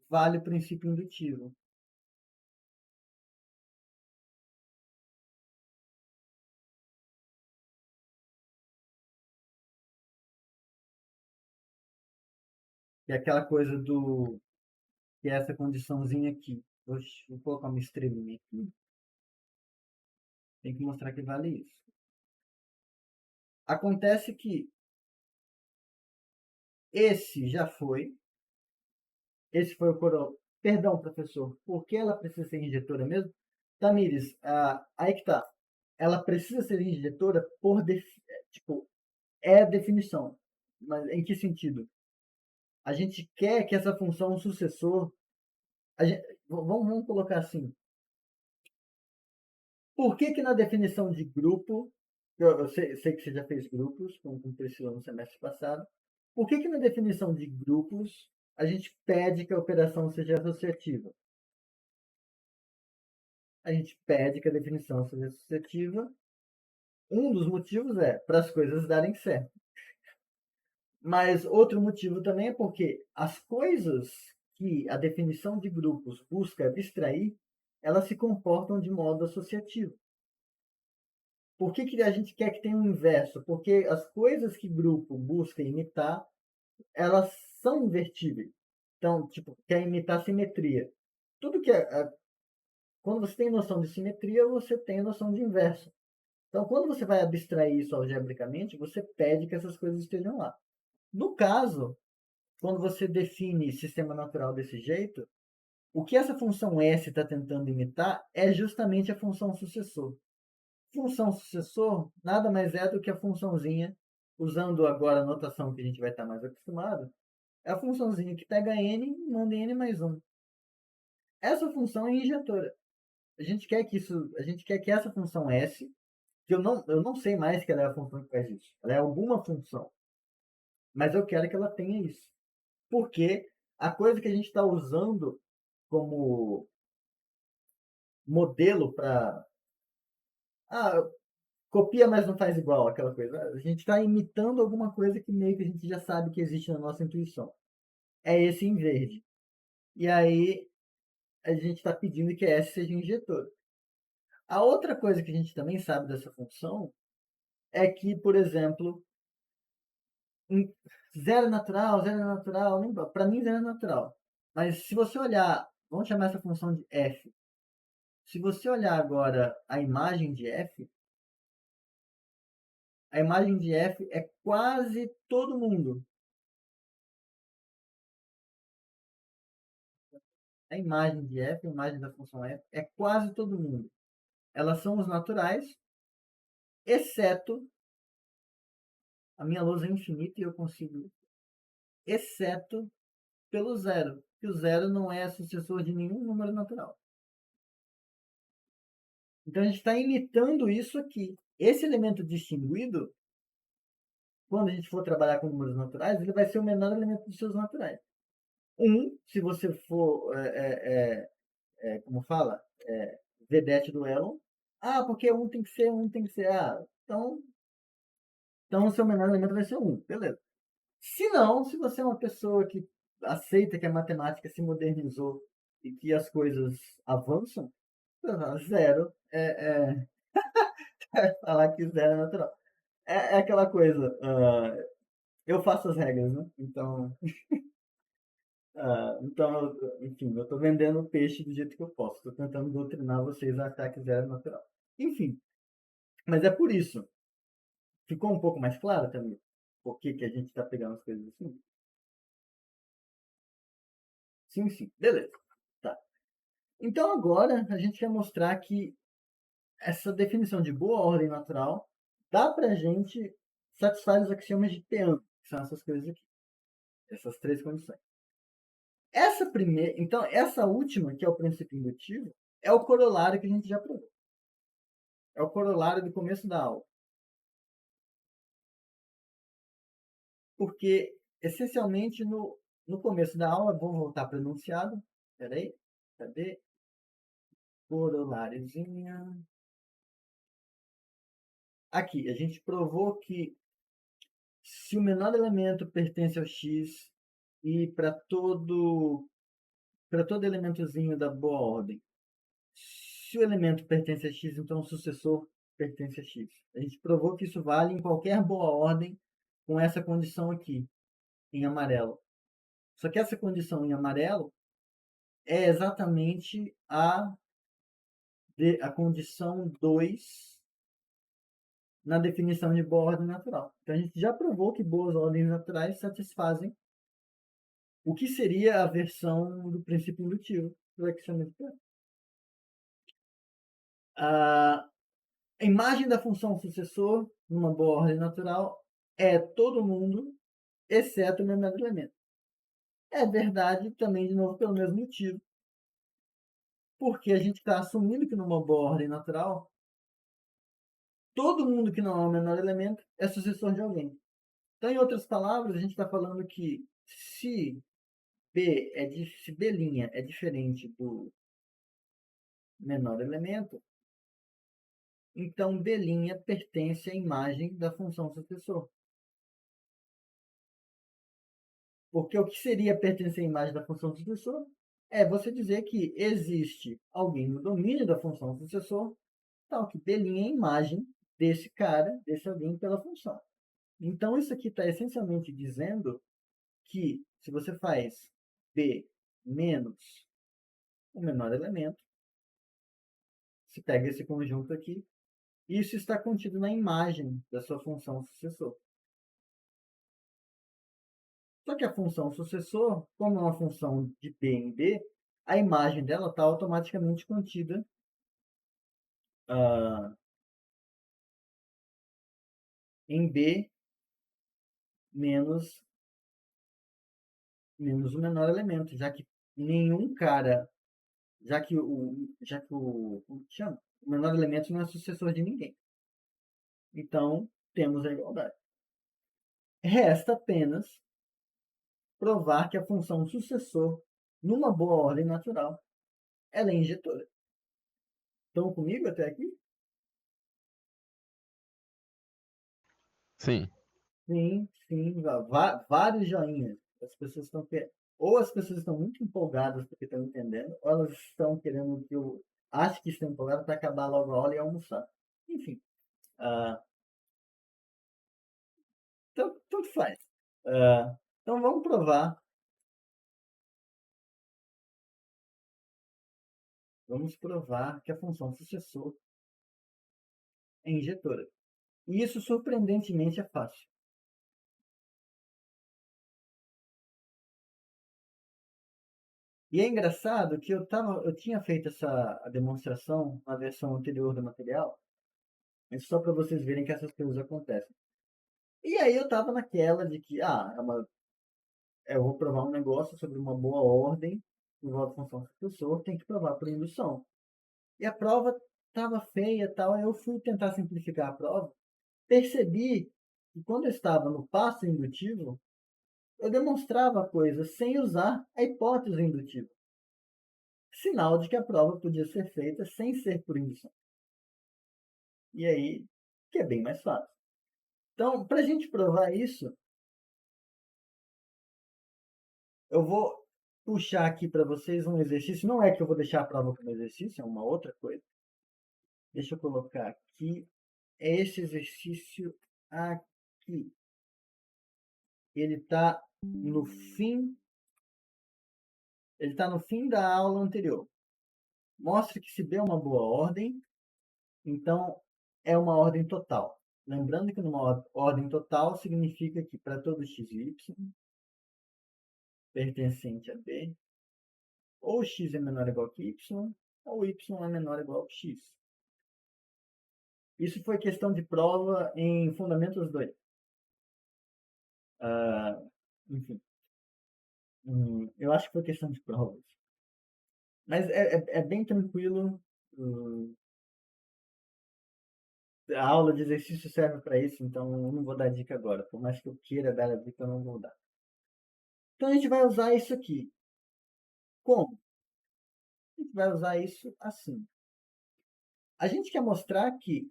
vale o princípio indutivo. Que é aquela coisa do... que é essa condiçãozinha aqui. Vou colocar uma estrelinha aqui. Tem que mostrar que vale isso. Acontece que esse já foi. Esse foi o coroa. Perdão, professor. Por que ela precisa ser injetora mesmo? Tamires, aí que tá. Ela precisa ser injetora por... tipo, é a definição. Mas em que sentido? A gente quer que essa função sucessor... vamos colocar assim. Por que na definição de grupo... Eu sei que você já fez grupos, como Priscila no semestre passado. Por que na definição de grupos a gente pede que a operação seja associativa? A gente pede que a definição seja associativa. Um dos motivos é para as coisas darem certo. Mas outro motivo também é porque as coisas que a definição de grupos busca abstrair, elas se comportam de modo associativo. Por que a gente quer que tenha um inverso? Porque as coisas que grupo busca imitar, elas são invertíveis. Então, tipo, quer imitar simetria. Tudo que quando você tem noção de simetria, você tem noção de inverso. Então, quando você vai abstrair isso algebricamente, você pede que essas coisas estejam lá. No caso, quando você define sistema natural desse jeito, o que essa função S está tentando imitar é justamente a função sucessor. Função sucessor nada mais é do que a funçãozinha, usando agora a notação que a gente vai estar mais acostumado, é a funçãozinha que pega n e manda em n mais 1. Essa função é injetora. A gente quer que essa função S, que eu não sei mais que ela é a função que faz isso. Ela é alguma função. Mas eu quero que ela tenha isso. Porque a coisa que a gente está usando como modelo para... copia, mas não faz igual, aquela coisa. A gente está imitando alguma coisa que meio que a gente já sabe que existe na nossa intuição. É esse em verde. E aí a gente está pedindo que S seja injetor. A outra coisa que a gente também sabe dessa função é que, por exemplo, zero natural, para mim zero é natural. Mas se você olhar, vamos chamar essa função de f. Se você olhar agora a imagem de f, a imagem de f é quase todo mundo. A imagem de f, a imagem da função f, é quase todo mundo. Elas são os naturais, exceto... A minha lousa é infinita e eu consigo... Exceto pelo zero. Que o zero não é sucessor de nenhum número natural. Então a gente está imitando isso aqui. Esse elemento distinguido, quando a gente for trabalhar com números naturais, ele vai ser o menor elemento dos seus naturais. Se você for, como fala, vedete do Elon. Porque tem que ser. Então o seu menor elemento vai ser 1. Beleza. Se não, se você é uma pessoa que aceita que a matemática se modernizou e que as coisas avançam, zero falar que zero é natural. É aquela coisa, eu faço as regras, né? Então, enfim, eu tô vendendo o peixe do jeito que eu posso. Tô tentando doutrinar vocês a achar que zero é natural. Enfim, mas é por isso. Ficou um pouco mais claro também por que a gente está pegando as coisas assim? Sim, beleza. Tá. Então agora a gente quer mostrar que essa definição de boa ordem natural dá pra gente satisfazer os axiomas de Peano, que são essas coisas aqui. Essas três condições. Essa primeira, então, essa última, que é o princípio indutivo, é o corolário que a gente já provou. É o corolário do começo da aula. Porque, essencialmente, no começo da aula, vou voltar para o enunciado. Peraí, cadê? Coroláriozinha. Aqui, a gente provou que se o menor elemento pertence ao x e para todo elementozinho da boa ordem, se o elemento pertence a x, então o sucessor pertence a x. A gente provou que isso vale em qualquer boa ordem com essa condição aqui, em amarelo. Só que essa condição em amarelo é exatamente a condição 2 na definição de boa ordem natural. Então a gente já provou que boas ordens naturais satisfazem o que seria a versão do princípio indutivo do axioma de Peano. A imagem da função sucessor numa boa ordem natural é todo mundo, exceto o menor elemento. É verdade também, de novo, pelo mesmo motivo. Porque a gente está assumindo que numa boa ordem natural, todo mundo que não é o menor elemento é sucessor de alguém. Então, em outras palavras, a gente está falando que se se B' é diferente do menor elemento, então B' pertence à imagem da função sucessor. Porque o que seria pertencer à imagem da função sucessor é você dizer que existe alguém no domínio da função sucessor, tal que B' é a imagem desse cara, desse alguém pela função. Então, isso aqui está essencialmente dizendo que se você faz B menos o menor elemento, se pega esse conjunto aqui, isso está contido na imagem da sua função sucessor. Só que a função sucessor, como é uma função de B em B, a imagem dela está automaticamente contida em B menos o menor elemento, já que nenhum cara, como que chama? O menor elemento não é sucessor de ninguém. Então, temos a igualdade. Resta apenas provar que a função sucessor, numa boa ordem natural, ela é injetora. Estão comigo até aqui? Sim. Sim, sim. Vários joinhas. As pessoas estão ou as pessoas estão muito empolgadas porque estão entendendo, ou elas estão querendo que eu acho que estão empolgadas para acabar logo a aula e almoçar. Enfim. Tanto faz. Então vamos provar. Vamos provar que a função sucessor é injetora. E isso, surpreendentemente, é fácil. E é engraçado que eu tinha feito essa demonstração na versão anterior do material, mas só para vocês verem que essas coisas acontecem. E aí eu estava naquela de que, eu vou provar um negócio sobre uma boa ordem, envolve função sucessor, tem que provar por indução. E a prova estava feia e tal, aí eu fui tentar simplificar a prova, percebi que quando eu estava no passo indutivo, eu demonstrava a coisa sem usar a hipótese indutiva. Sinal de que a prova podia ser feita sem ser por indução. E aí, que é bem mais fácil. Então, para a gente provar isso, eu vou puxar aqui para vocês um exercício. Não é que eu vou deixar a prova como exercício, é uma outra coisa. Deixa eu colocar aqui. É esse exercício aqui. Ele está no fim. Ele está no fim da aula anterior. Mostra que se B é uma boa ordem, então é uma ordem total. Lembrando que numa ordem total significa que para todo x e y pertencente a B, ou x é menor ou igual que y, ou y é menor ou igual que x. Isso foi questão de prova em Fundamentos 2. Enfim, eu acho que foi questão de provas. Mas é bem tranquilo. A aula de exercício serve para isso, então eu não vou dar dica agora. Por mais que eu queira dar a dica, eu não vou dar. Então a gente vai usar isso aqui. Como? A gente vai usar isso assim. A gente quer mostrar que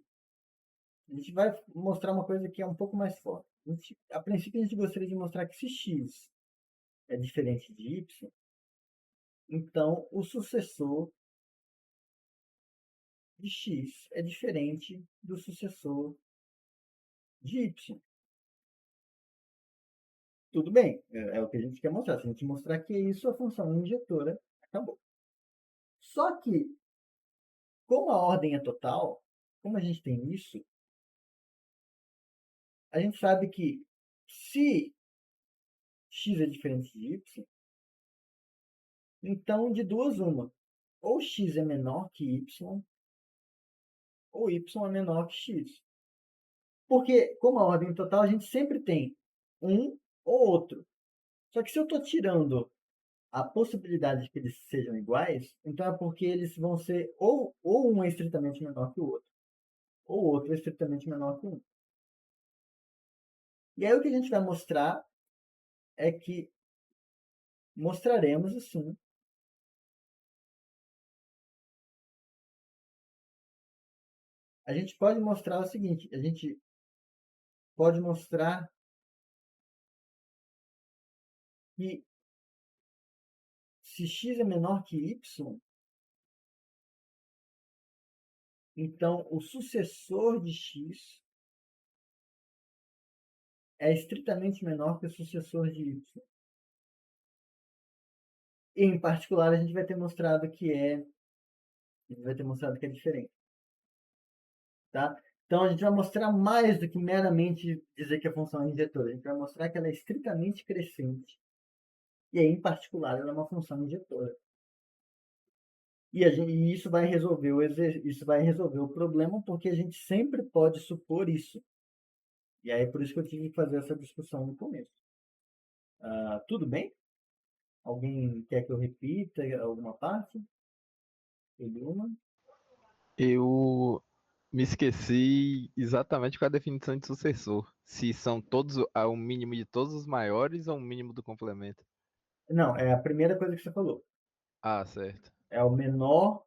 a gente vai mostrar uma coisa que é um pouco mais forte. A princípio, a gente gostaria de mostrar que se x é diferente de y, então o sucessor de x é diferente do sucessor de y. Tudo bem, é o que a gente quer mostrar. Se a gente mostrar que isso, a função injetora acabou. Só que, como a ordem é total, como a gente tem isso, a gente sabe que se x é diferente de y, então de duas uma. Ou x é menor que y, ou y é menor que x. Porque, como a ordem total, a gente sempre tem um ou outro. Só que se eu estou tirando a possibilidade de que eles sejam iguais, então é porque eles vão ser ou um é estritamente menor que o outro, ou o outro é estritamente menor que um. E aí o que a gente vai mostrar é que mostraremos assim a gente pode mostrar o seguinte, a gente pode mostrar que se x é menor que y, então o sucessor de x é estritamente menor que o sucessor de y. E, em particular, a gente vai ter mostrado que é diferente. Tá? Então, a gente vai mostrar mais do que meramente dizer que a função é injetora. A gente vai mostrar que ela é estritamente crescente. E aí, em particular, ela é uma função injetora. E isso vai resolver o problema, porque a gente sempre pode supor isso. E aí, por isso que eu tive que fazer essa discussão no começo. Tudo bem? Alguém quer que eu repita alguma parte? Alguma? Eu me esqueci exatamente qual é a definição de sucessor. Se são todos o mínimo de todos os maiores ou o mínimo do complemento. Não, é a primeira coisa que você falou. Ah, certo. É o menor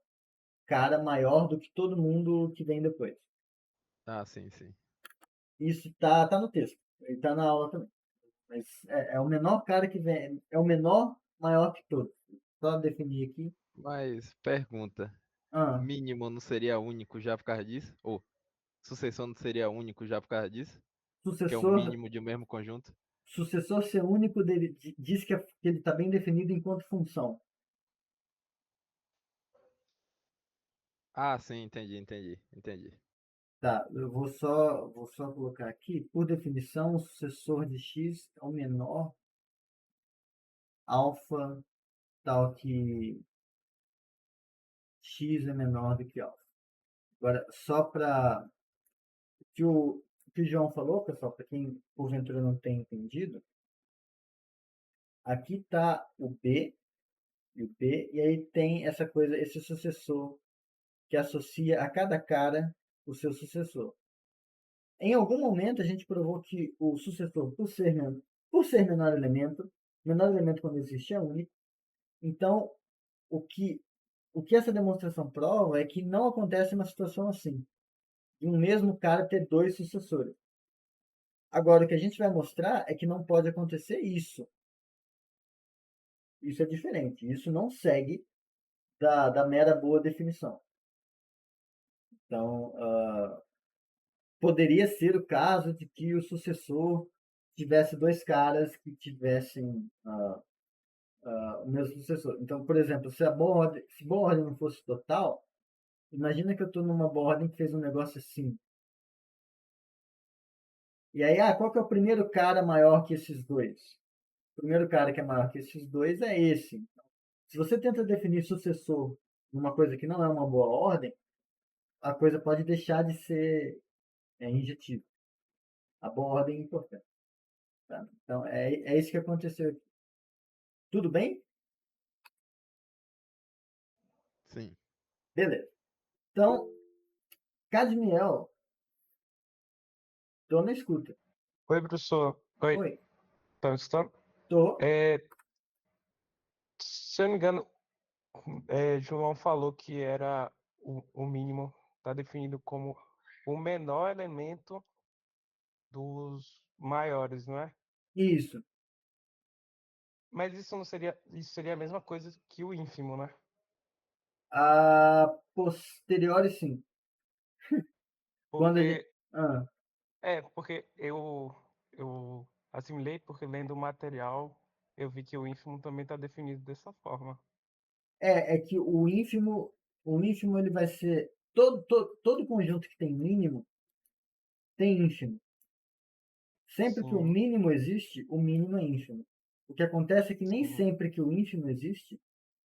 cara maior do que todo mundo que vem depois. Ah, sim, sim. Isso tá no texto. Ele tá na aula também. Mas é o menor cara que vem. É o menor maior que todos. Só definir aqui. Mas pergunta, Ah, mínimo não seria único já por causa disso? Ou sucessor não seria único já por causa disso? Que é o sucessor, mínimo de um mesmo conjunto? sucessor ser único dele, diz que ele está bem definido enquanto função. Ah, sim, entendi. Tá, eu vou só colocar aqui. Por definição, o sucessor de x é o menor alfa tal que x é menor do que alfa. Agora, só para que o João falou, pessoal, para quem porventura não tem entendido, aqui está o B e o B, e aí tem essa coisa, esse sucessor que associa a cada cara o seu sucessor. Em algum momento a gente provou que o sucessor, por ser menor elemento quando existe é único. Então, o que, o que essa demonstração prova é que não acontece uma situação assim, de um mesmo cara ter dois sucessores. Agora, o que a gente vai mostrar é que não pode acontecer isso. Isso é diferente. Isso não segue da mera boa definição. Então, poderia ser o caso de que o sucessor tivesse dois caras que tivessem o mesmo sucessor. Então, por exemplo, se boa ordem não fosse total, imagina que eu estou numa boa ordem que fez um negócio assim. E aí, qual que é o primeiro cara maior que esses dois? O primeiro cara que é maior que esses dois é esse. Se você tenta definir sucessor numa coisa que não é uma boa ordem, a coisa pode deixar de ser injetiva. A boa ordem é importante. Tá? Então, é isso que aconteceu aqui. Tudo bem? Sim. Beleza. Então, Cadmiel, tô na escuta. Oi, professor. Oi, Oi, tá me escutando? tô. Se eu não me engano, João falou que era o mínimo, está definido como o menor elemento dos maiores, não é? Isso. Mas isso seria a mesma coisa que o ínfimo, né? A posteriori, sim. Quando a gente... Porque, porque eu assimilei, porque lendo o material, eu vi que o ínfimo também está definido dessa forma. É que o ínfimo ele vai ser todo conjunto que tem mínimo tem ínfimo. Sempre que o Sim, mínimo existe, o mínimo é ínfimo. O que acontece é que nem sim. sempre que o ínfimo existe,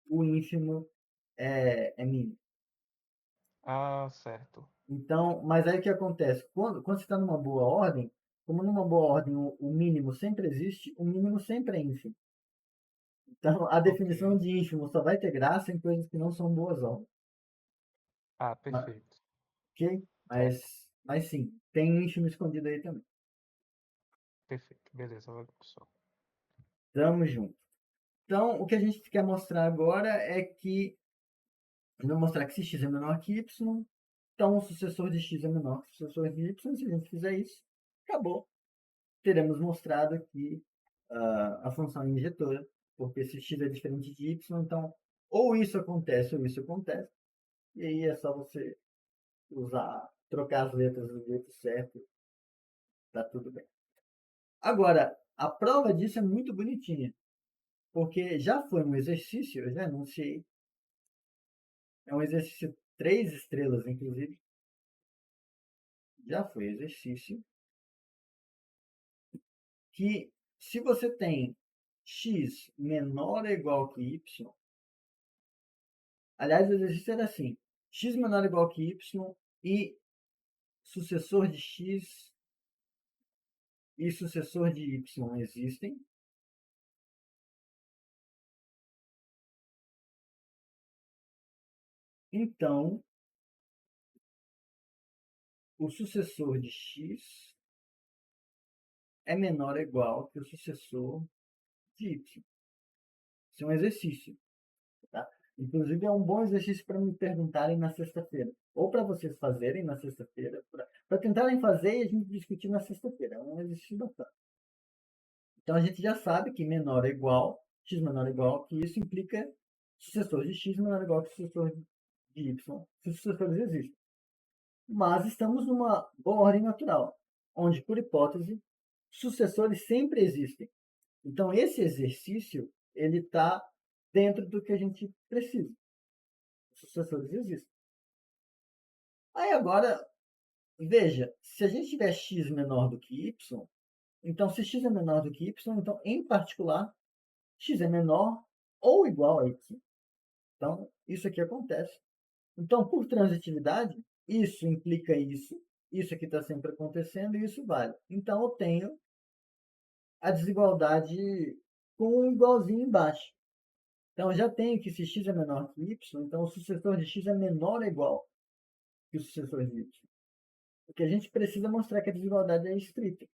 o ínfimo é mínimo. Ah, certo. Então, mas aí o que acontece? Quando você está numa boa ordem, como numa boa ordem o mínimo sempre existe, o mínimo sempre é ínfimo. Então, a Ok. definição de ínfimo só vai ter graça em coisas que não são boas ordens. Ah, Mas, perfeito. ok? Top. Mas sim, tem ínfimo escondido aí também. Perfeito. Beleza, valeu, pessoal. Tamo junto. Então, o que a gente quer mostrar agora é que vamos mostrar que se x é menor que y, então o sucessor de x é menor que o sucessor de y. Se a gente fizer isso, acabou. Teremos mostrado aqui a função injetora, porque se x é diferente de y, então ou isso acontece ou isso acontece. E aí é só você trocar as letras do jeito certo, tá tudo bem. Agora, a prova disso é muito bonitinha, porque já foi um exercício, eu já anunciei, é um exercício 3 estrelas, inclusive, já foi exercício, que se você tem x menor ou igual que y, aliás, o exercício era assim, x menor ou igual que y e sucessor de x e sucessor de y existem, então o sucessor de x é menor ou igual que o sucessor de y. Isso é um exercício. Tá? Inclusive, é um bom exercício para me perguntarem na sexta-feira. Ou para vocês fazerem na sexta-feira, para tentarem fazer e a gente discutir na sexta-feira. É um exercício bacana. Então, a gente já sabe que menor é igual, x menor é igual, que isso implica sucessor de x menor é igual que sucessor de y, se os sucessores existem. Mas estamos numa boa ordem natural, onde, por hipótese, sucessores sempre existem. Então, esse exercício ele está dentro do que a gente precisa. Os sucessores existem. Aí agora, veja, se a gente tiver x menor do que y, então se x é menor do que y, então em particular, x é menor ou igual a y. Então, isso aqui acontece. Então, por transitividade, isso implica isso aqui está sempre acontecendo e isso vale. Então, eu tenho a desigualdade com um igualzinho embaixo. Então, eu já tenho que se x é menor que y, então o sucessor de x é menor ou igual que o sucessor de y. O que a gente precisa mostrar que a desigualdade é estrita.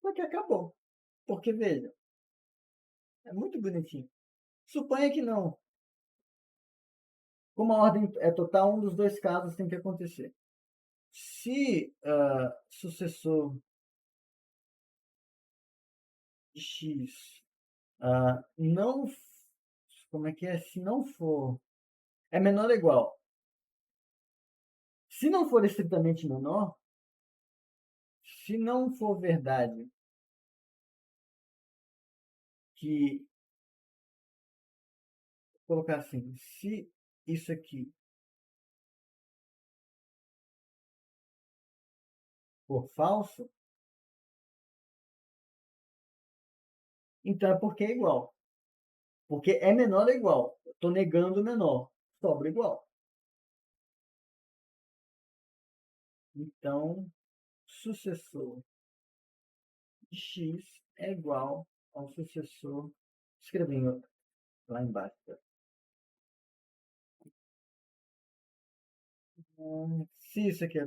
Porque acabou. Porque, veja, é muito bonitinho. Suponha que não. Como a ordem é total, um dos dois casos tem que acontecer. Se sucessor de x não... Como é que é? Se não for... É menor ou igual. Se não for estritamente menor, se não for verdade que... Vou colocar assim. Se isso aqui for falso, então é porque é igual. Porque é menor ou igual. Estou negando o menor. Sobra igual. Então, sucessor de x é igual ao sucessor. Escrevi lá embaixo. Se isso aqui é.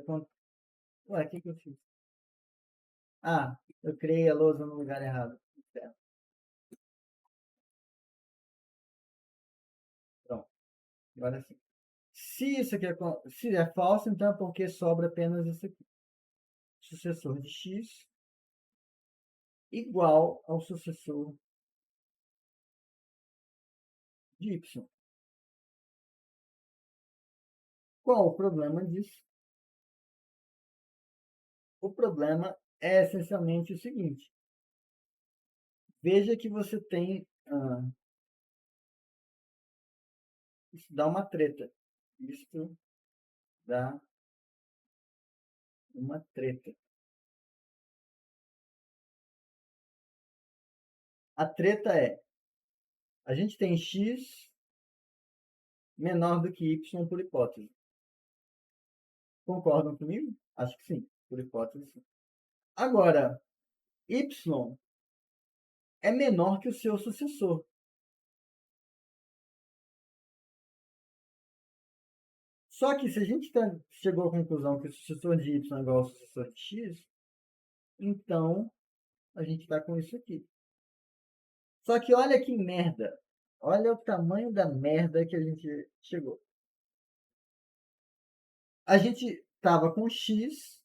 Ué, o que eu fiz? Ah, eu criei a lousa no lugar errado. Pronto. Agora sim. Se isso aqui se é falso, então é porque sobra apenas isso aqui. Sucessor de x igual ao sucessor de y. Qual o problema disso? O problema é essencialmente o seguinte. Veja que você tem... isso dá uma treta. Isso dá uma treta. A treta é... a gente tem x menor do que y por hipótese. Concordam comigo? Acho que sim. Por hipótese, sim. Agora, y é menor que o seu sucessor. Só que se a gente chegou à conclusão que o sucessor de y é igual ao sucessor de x, então a gente está com isso aqui. Só que olha que merda. Olha o tamanho da merda que a gente chegou. A gente estava com x,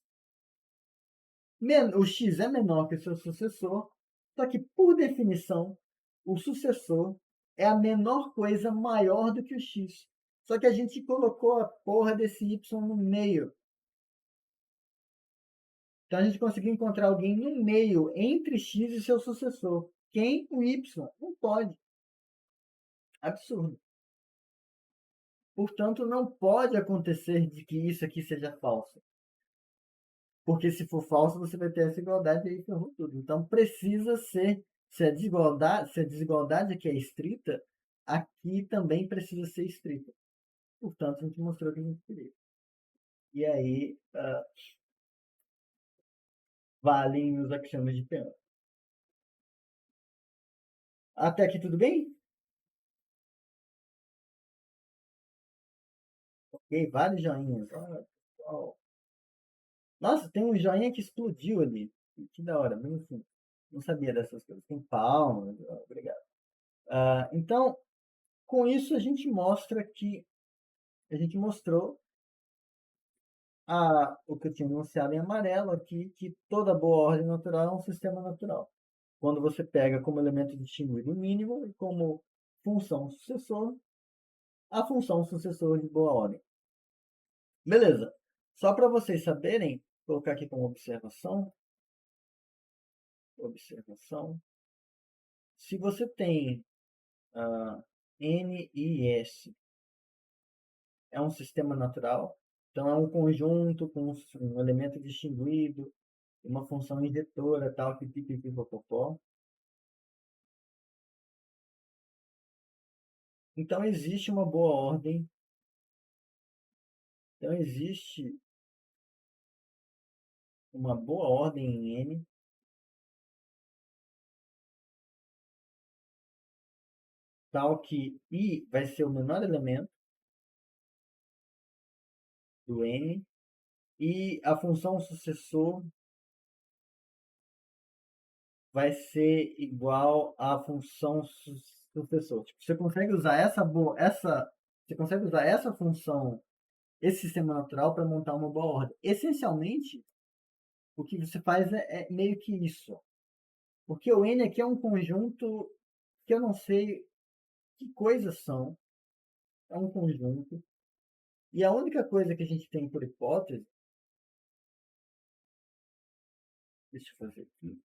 o x é menor que o seu sucessor, só que por definição, o sucessor é a menor coisa maior do que o x. Só que a gente colocou a porra desse y no meio. Então a gente conseguiu encontrar alguém no meio entre x e seu sucessor. Quem? O y. Não pode. Absurdo. Portanto, não pode acontecer de que isso aqui seja falso. Porque se for falso, você vai ter essa igualdade e aí ferrou tudo. Então precisa ser, se a desigualdade aqui é estrita, aqui também precisa ser estrita. Portanto, a gente mostrou que a gente queria. E aí, valem os axiomas de Peano. Até aqui tudo bem? Ok, vários joinhas. Nossa, tem um joinha que explodiu ali. Que da hora, mas enfim. Não sabia dessas coisas. Tem palmas. Obrigado. Então, com isso a gente mostra que a gente mostrou o que eu tinha anunciado em amarelo aqui, que toda boa ordem natural é um sistema natural. Quando você pega como elemento distinguido o mínimo e como função sucessor, a função sucessor de boa ordem. Beleza. Só para vocês saberem, vou colocar aqui como observação. Se você tem N e S, é um sistema natural, então é um conjunto com um elemento distinguido, uma função injetora, tal, pipipipopopó. Então existe uma boa ordem. Então existe uma boa ordem em N tal que I vai ser o menor elemento do N e a função sucessor vai ser igual à função sucessor. Tipo, você consegue usar você consegue usar essa função, esse sistema natural para montar uma boa ordem. Essencialmente, o que você faz é meio que isso. Porque o N aqui é um conjunto que eu não sei que coisas são. É um conjunto. E a única coisa que a gente tem por hipótese... Deixa eu fazer aqui.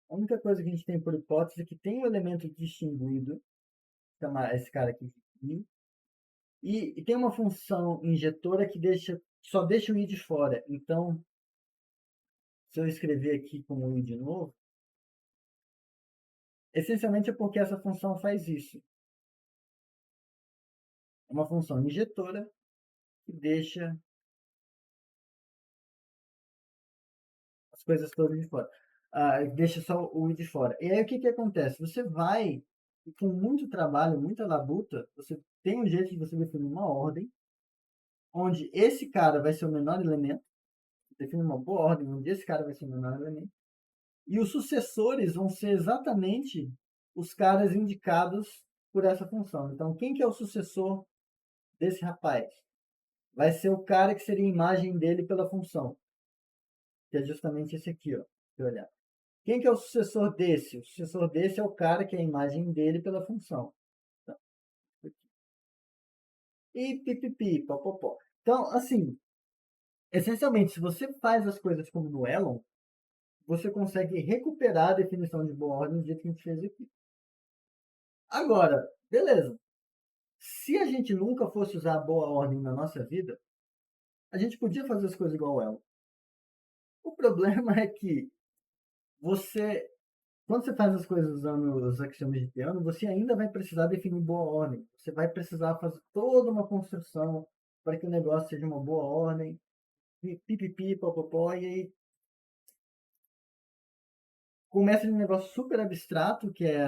A única coisa que a gente tem por hipótese é que tem um elemento distinguido, chamar esse cara aqui de I, e tem uma função injetora que só deixa o I de fora. Então, se eu escrever aqui como I de novo, Essencialmente é porque essa função faz isso. É uma função injetora que deixa as coisas todas de fora. Deixa só o i de fora. E aí o que acontece? Você vai, com muito trabalho, muita labuta, você tem um jeito de você definir uma ordem, onde esse cara vai ser o menor elemento, define uma boa ordem, onde esse cara vai ser o menor elemento, e os sucessores vão ser exatamente os caras indicados por essa função. Então, quem que é o sucessor desse rapaz? Vai ser o cara que seria a imagem dele pela função, que é justamente esse aqui, ó. Se olhar. Quem que é o sucessor desse? O sucessor desse é o cara que é a imagem dele pela função. Tá? E pipipi, popopó. Então, assim, essencialmente, se você faz as coisas como no Elon, você consegue recuperar a definição de boa ordem do jeito que a gente fez aqui. Agora, beleza. Se a gente nunca fosse usar a boa ordem na nossa vida, a gente podia fazer as coisas igual ela. O problema é que você, quando você faz as coisas usando os axiomas de piano, você ainda vai precisar definir boa ordem. Você vai precisar fazer toda uma construção para que o negócio seja uma boa ordem. Pipipi, popopó, e aí começa de um negócio super abstrato, que é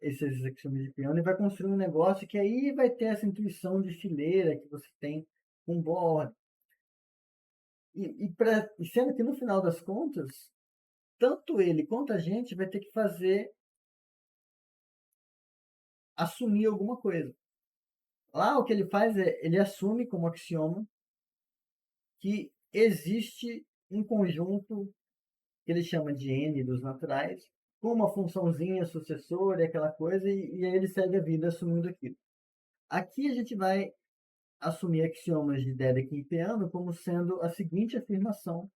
esses axiomas de piano, e vai construir um negócio que aí vai ter essa intuição de fileira que você tem com boa ordem. E sendo que no final das contas, tanto ele quanto a gente vai ter que assumir alguma coisa. Lá o que ele faz é, ele assume como axioma que existe um conjunto que ele chama de N dos naturais, com uma funçãozinha sucessora e aquela coisa, e aí ele segue a vida assumindo aquilo. Aqui a gente vai assumir axiomas de Dedekind e Peano como sendo a seguinte afirmação: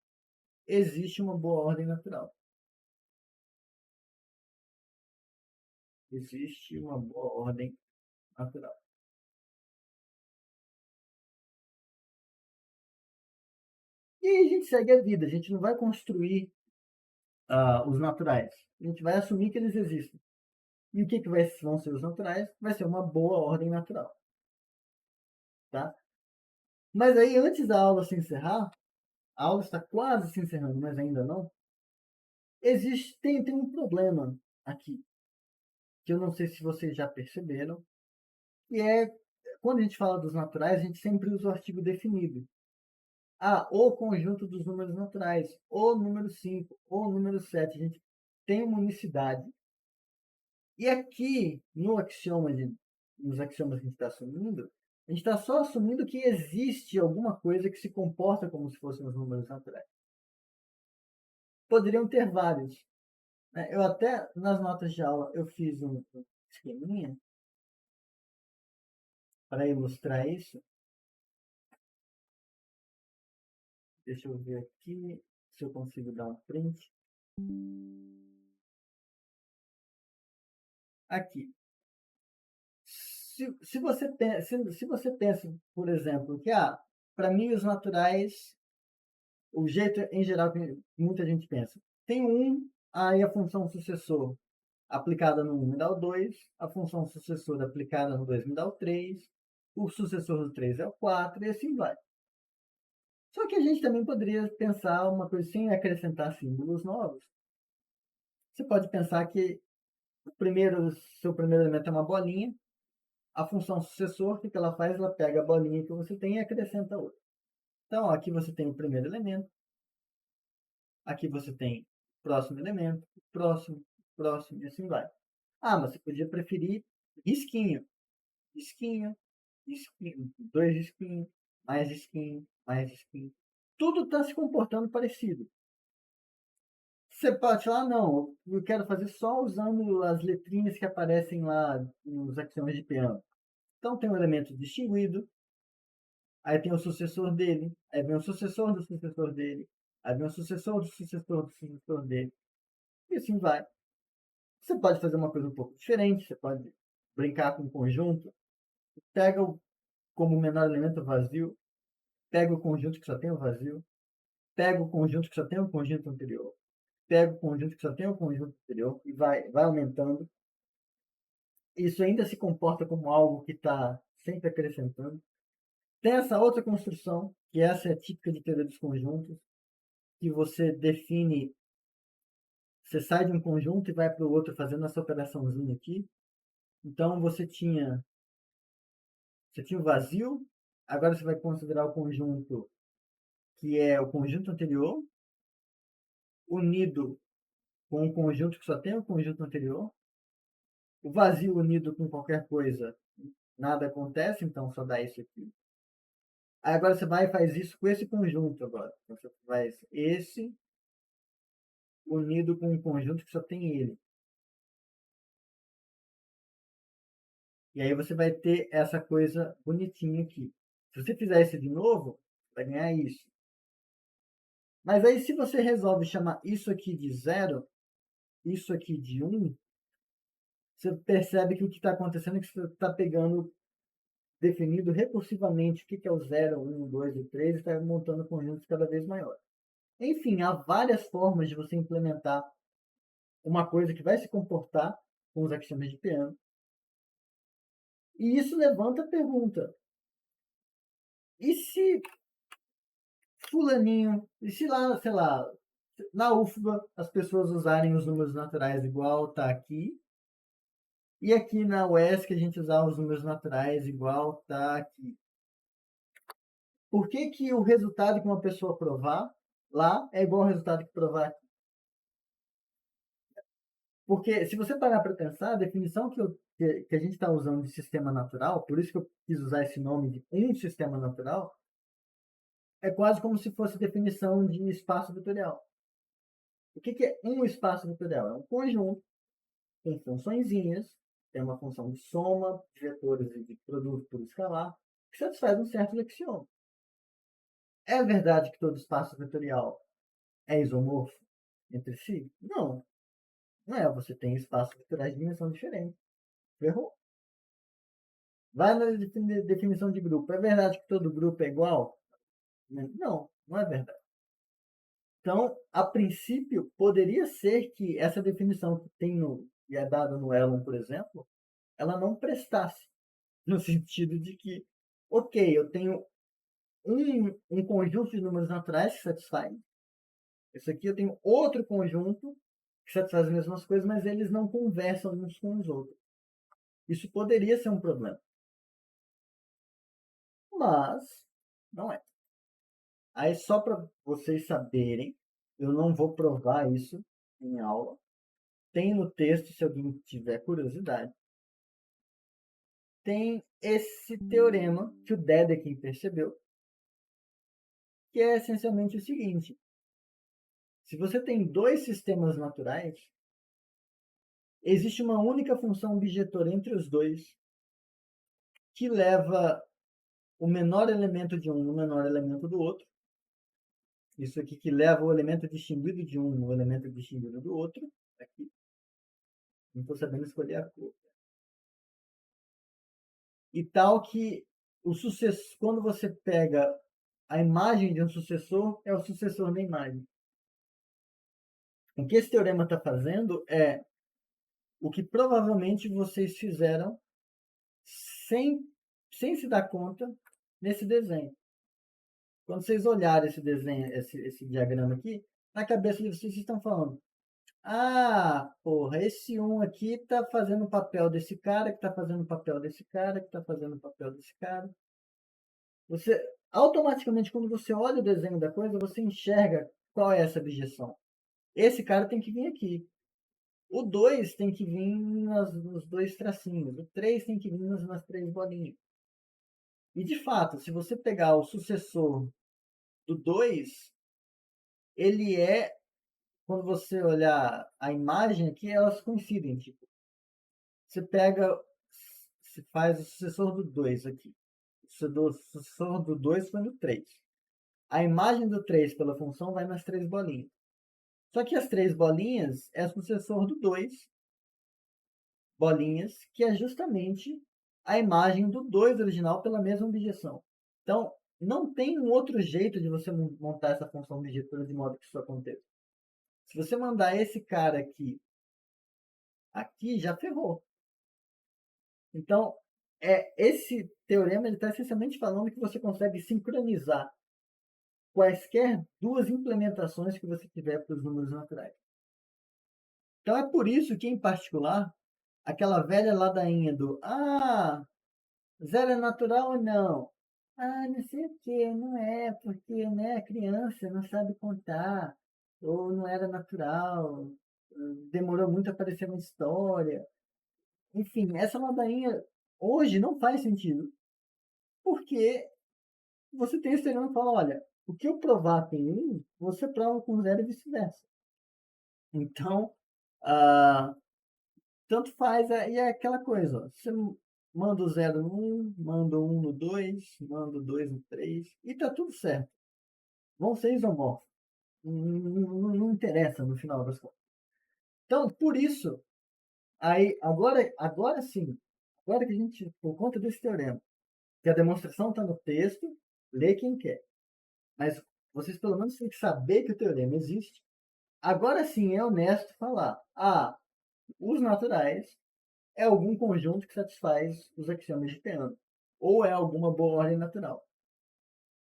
existe uma boa ordem natural. Existe uma boa ordem natural. E aí a gente segue a vida, a gente não vai construir os naturais. A gente vai assumir que eles existem. E o que vão ser os naturais? Vai ser uma boa ordem natural. Tá? Mas aí, antes da aula se encerrar, a aula está quase se encerrando, mas ainda não, tem um problema aqui, que eu não sei se vocês já perceberam, e é, quando a gente fala dos naturais, a gente sempre usa o artigo definido. O conjunto dos números naturais, o número 5, o número 7. A gente tem uma unicidade. E aqui, nos axiomas que a gente está assumindo, a gente está só assumindo que existe alguma coisa que se comporta como se fossem os números naturais. Poderiam ter vários. Eu até, nas notas de aula, eu fiz um esqueminha para ilustrar isso. Deixa eu ver aqui se eu consigo dar um print. Aqui. Se você pensa, por exemplo, que para mim os naturais, o jeito em geral que muita gente pensa, tem aí a função sucessor aplicada no 1 me dá o 2, a função sucessora aplicada no 2 me dá o 3, o sucessor do 3 é o 4, e assim vai. Só que a gente também poderia pensar uma coisa sem acrescentar símbolos novos. Você pode pensar que seu primeiro elemento é uma bolinha, a função sucessor, o que ela faz? Ela pega a bolinha que você tem e acrescenta outra. Então, aqui você tem o primeiro elemento, aqui você tem o próximo elemento, o próximo, e assim vai. Mas você podia preferir risquinho, risquinho, risquinho, 2 risquinhos, mais risquinho, mais risquinho. Tudo está se comportando parecido. Você pode falar, não, eu quero fazer só usando as letrinhas que aparecem lá nos axiomas de Peano. Então tem um elemento distinguido, aí tem o sucessor dele, aí vem o sucessor do sucessor dele, aí vem o sucessor do sucessor do sucessor dele, e assim vai. Você pode fazer uma coisa um pouco diferente, você pode brincar com um conjunto, pega como menor elemento o vazio, pega o conjunto que só tem o vazio, pega o conjunto que só tem o conjunto anterior, pega o conjunto que só tem o conjunto anterior e vai aumentando. Isso ainda se comporta como algo que está sempre acrescentando. Tem essa outra construção, que essa é típica de teoria dos conjuntos, que você define, você sai de um conjunto e vai para o outro fazendo essa operaçãozinha aqui. Então você tinha o vazio, agora você vai considerar o conjunto que é o conjunto anterior, unido com um conjunto que só tem o conjunto anterior. O vazio unido com qualquer coisa, nada acontece, então só dá isso aqui. Aí agora você vai e faz isso com esse conjunto agora. Então você faz esse unido com um conjunto que só tem ele. E aí você vai ter essa coisa bonitinha aqui. Se você fizer isso de novo, vai ganhar isso. Mas aí se você resolve chamar isso aqui de 0, isso aqui de 1, você percebe que o que está acontecendo é que você está pegando, definido recursivamente o que é o 0, 1, 2 e 3 e está montando conjuntos cada vez maiores. Enfim, há várias formas de você implementar uma coisa que vai se comportar com os axiomas de Peano. E isso levanta a pergunta: e se fulaninho, e se lá, sei lá, na UFBA as pessoas usarem os números naturais igual está aqui, e aqui na UESC a gente usar os números naturais igual está aqui? Por que o resultado que uma pessoa provar lá é igual ao resultado que provar aqui? Porque se você parar para pensar, a definição que a gente está usando de sistema natural, por isso que eu quis usar esse nome de um sistema natural, é quase como se fosse definição de espaço vetorial. O que é um espaço vetorial? É um conjunto com funçõezinhas, tem uma função de soma, de vetores e de produto por escalar, que satisfaz um certo axioma. É verdade que todo espaço vetorial é isomorfo entre si? Não. Não é. Você tem espaços vetoriais de dimensão diferente. Ferrou. Vai na definição de grupo. É verdade que todo grupo é igual? Não, não é verdade. Então, a princípio, poderia ser que essa definição que tem e é dada no Elon, por exemplo, ela não prestasse. No sentido de que, ok, eu tenho um conjunto de números naturais que satisfaz. Isso aqui eu tenho outro conjunto que satisfaz as mesmas coisas, mas eles não conversam uns com os outros. Isso poderia ser um problema. Mas não é. Aí só para vocês saberem, eu não vou provar isso em aula. Tem no texto, se alguém tiver curiosidade. Tem esse teorema que o Dedekind percebeu, que é essencialmente o seguinte: se você tem dois sistemas naturais, existe uma única função bijetora entre os dois que leva o menor elemento de um no menor elemento do outro. Isso aqui que leva o elemento distinguido de um no elemento distinguido do outro. Aqui. Não estou sabendo escolher a cor. E tal que o sucessor, quando você pega a imagem de um sucessor, é o sucessor da imagem. O que esse teorema está fazendo é o que provavelmente vocês fizeram sem se dar conta nesse desenho. Quando vocês olharem esse desenho, esse diagrama aqui, na cabeça de vocês estão falando: ah, porra, esse um aqui está fazendo o papel desse cara, que está fazendo o papel desse cara, que está fazendo o papel desse cara. Você, automaticamente, quando você olha o desenho da coisa, você enxerga qual é essa abjeção. Esse cara tem que vir aqui. O 2 tem que vir nos dois tracinhos. O 3 tem que vir nas três bolinhas. E, de fato, se você pegar o sucessor do 2, ele é, quando você olhar a imagem aqui, elas coincidem. Tipo, você pega, você faz o sucessor do 2 aqui. O sucessor do 2 foi no 3. A imagem do 3 pela função vai nas três bolinhas. Só que as três bolinhas é o sucessor do 2 bolinhas, que é justamente a imagem do 2 original pela mesma objeção. Então, não tem um outro jeito de você montar essa função bijetora de modo que isso aconteça. Se você mandar esse cara aqui já ferrou. Então, esse teorema está essencialmente falando que você consegue sincronizar quaisquer duas implementações que você tiver para os números naturais. Então, é por isso que, em particular, aquela velha ladainha do zero é natural ou não? Não sei o que, não é, porque né, a criança não sabe contar, ou não era natural, demorou muito a aparecer uma história. Enfim, essa ladainha hoje não faz sentido, porque você tem esse teorema que fala, olha, o que eu provar com 1, você prova com 0 e vice-versa. Então, tanto faz, e é aquela coisa, ó, você manda o 0 no 1, manda o 1 no 2, manda o 2 no 3, e tá tudo certo. Vão ser isomorfos. Não interessa no final das contas. Então, por isso, aí, agora sim, agora que a gente, por conta desse teorema, que a demonstração está no texto, lê quem quer. Mas vocês pelo menos têm que saber que o teorema existe. Agora sim é honesto falar, os naturais é algum conjunto que satisfaz os axiomas de Peano, ou é alguma boa ordem natural.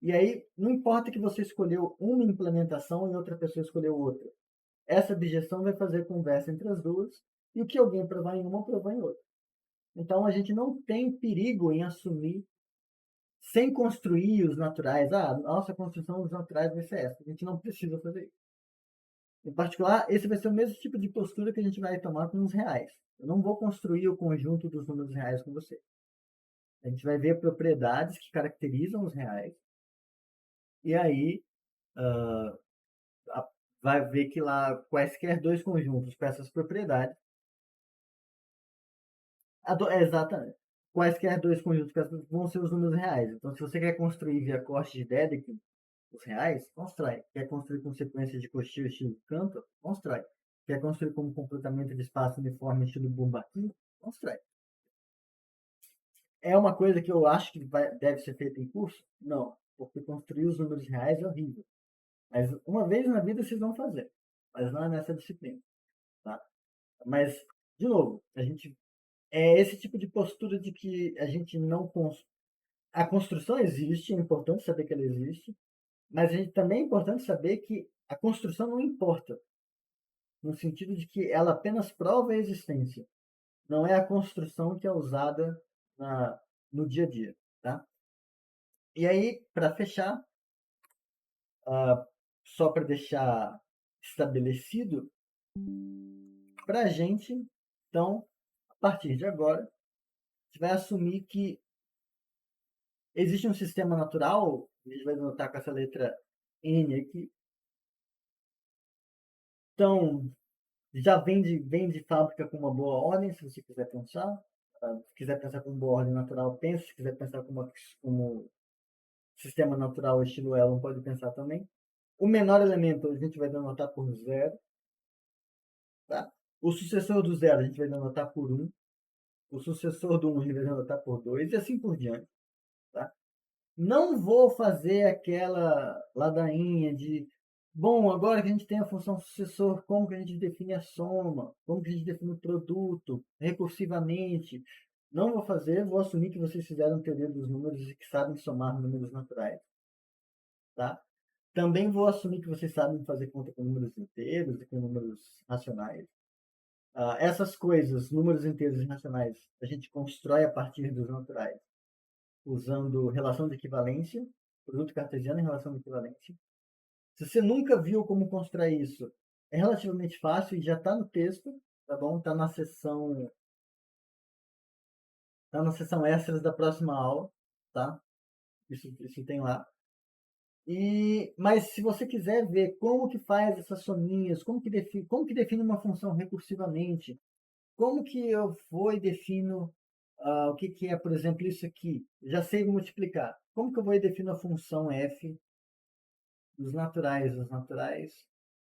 E aí, não importa que você escolheu uma implementação e outra pessoa escolheu outra. Essa objeção vai fazer conversa entre as duas, e o que alguém provar em uma, provar em outra. Então, a gente não tem perigo em assumir, sem construir os naturais, nossa construção dos naturais vai ser essa. A gente não precisa fazer isso. Em particular, esse vai ser o mesmo tipo de postura que a gente vai tomar com os reais. Eu não vou construir o conjunto dos números reais com você. A gente vai ver propriedades que caracterizam os reais. E aí, vai ver que lá quaisquer dois conjuntos com essas propriedades. Exatamente. Quaisquer dois conjuntos com essas vão ser os números reais. Então, se você quer construir via corte de Dedekind os reais, constrói. Quer construir com sequência de Cauchy estilo Cantor? Constrói. Quer construir como comportamento de espaço uniforme estilo Bourbaki? Constrói. É uma coisa que eu acho que deve ser feita em curso? Não, porque construir os números reais é horrível. Mas uma vez na vida vocês vão fazer, mas não é nessa disciplina. Tá? Mas, de novo, é esse tipo de postura de que a gente não a construção existe, é importante saber que ela existe, mas também é importante saber que a construção não importa, no sentido de que ela apenas prova a existência. Não é a construção que é usada no dia a dia. Tá? E aí, para fechar, só para deixar estabelecido, para a gente, então, a partir de agora, a gente vai assumir que existe um sistema natural, a gente vai notar com essa letra N aqui. Então, já vem de fábrica com uma boa ordem, se você quiser pensar. Se quiser pensar com boa ordem natural, pense. Se quiser pensar como sistema natural estilo Elon, pode pensar também. O menor elemento a gente vai denotar por 0. Tá? O sucessor do 0 a gente vai denotar por 1. O sucessor do 1 a gente vai denotar por 2 e assim por diante. Tá? Não vou fazer aquela ladainha de bom, agora que a gente tem a função sucessor, como que a gente define a soma? Como que a gente define o produto recursivamente? Não vou fazer, vou assumir que vocês fizeram teoria dos números e que sabem somar números naturais. Tá? Também vou assumir que vocês sabem fazer conta com números inteiros e com números racionais. Essas coisas, números inteiros e racionais, a gente constrói a partir dos naturais, usando relação de equivalência, produto cartesiano e relação de equivalência. Se você nunca viu como constrói isso, é relativamente fácil e já está no texto, tá bom? Está na seção extras da próxima aula, tá? Isso tem lá. Mas se você quiser ver como que faz essas sominhas, como que define uma função recursivamente, como que eu vou e defino o que é, por exemplo, isso aqui? Já sei multiplicar. Como que eu vou e defino a função f dos naturais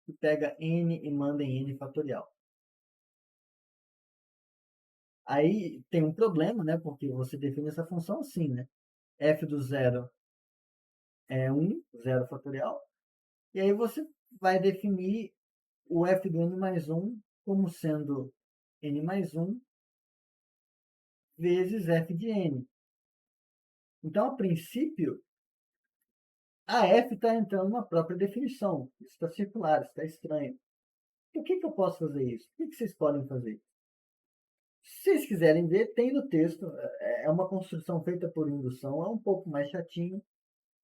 e pega n e manda em n fatorial? Aí tem um problema, né? Porque você define essa função assim, né? F do 0 é 1, 0 fatorial. E aí você vai definir o f do n mais 1 como sendo n mais 1 vezes f de n. Então, a princípio, a f está entrando na própria definição. Isso está circular, isso está estranho. Por que eu posso fazer isso? Por que vocês podem fazer? Se vocês quiserem ver, tem no texto. É uma construção feita por indução, é um pouco mais chatinho.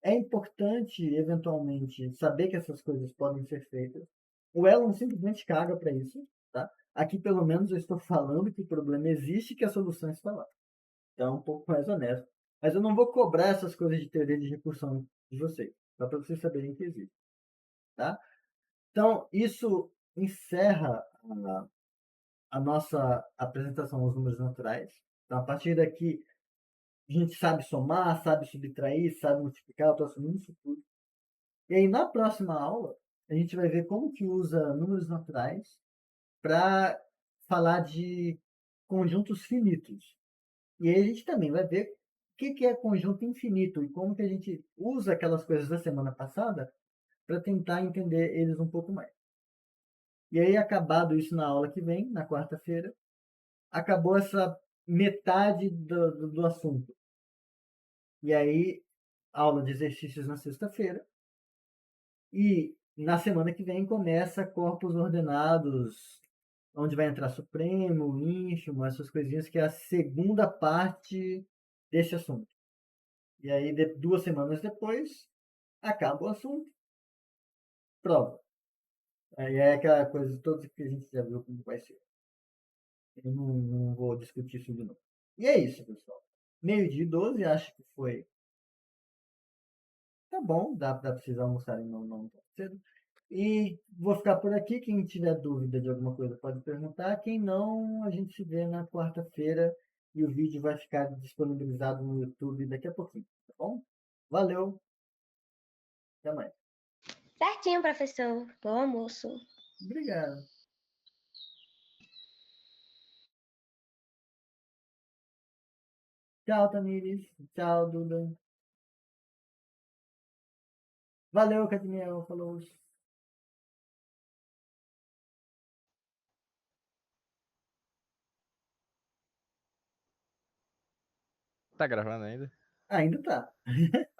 É importante, eventualmente, saber que essas coisas podem ser feitas. O Elon simplesmente caga para isso. Tá? Aqui, pelo menos, eu estou falando que o problema existe e que a solução está lá. Então, é um pouco mais honesto. Mas eu não vou cobrar essas coisas de teoria de recursão de vocês. Só para vocês saberem que existe. Tá? Então, isso encerra a nossa apresentação aos números naturais. Então, a partir daqui, a gente sabe somar, sabe subtrair, sabe multiplicar, eu estou assumindo isso tudo. E aí, na próxima aula, a gente vai ver como que usa números naturais para falar de conjuntos finitos. E aí a gente também vai ver o que é conjunto infinito e como que a gente usa aquelas coisas da semana passada para tentar entender eles um pouco mais. E aí, acabado isso na aula que vem, na quarta-feira, acabou essa metade do assunto. E aí, aula de exercícios na sexta-feira. E na semana que vem começa corpos ordenados, onde vai entrar supremo, ínfimo, essas coisinhas, que é a segunda parte desse assunto. E aí, 2 semanas depois, acaba o assunto, prova. Aí é aquela coisa toda que a gente já viu como vai ser. Eu não vou discutir isso de novo. E é isso, pessoal. 12h12, acho que foi. Tá bom, dá para vocês almoçarem não tão cedo. E vou ficar por aqui. Quem tiver dúvida de alguma coisa pode perguntar. Quem não, a gente se vê na quarta-feira e o vídeo vai ficar disponibilizado no YouTube daqui a pouquinho, tá bom? Valeu, até mais. Certinho, professor. Bom almoço. Obrigado. Tchau, Tamires. Tchau, Duda. Valeu, Catiniel. Falou. Tá gravando ainda? Ainda tá.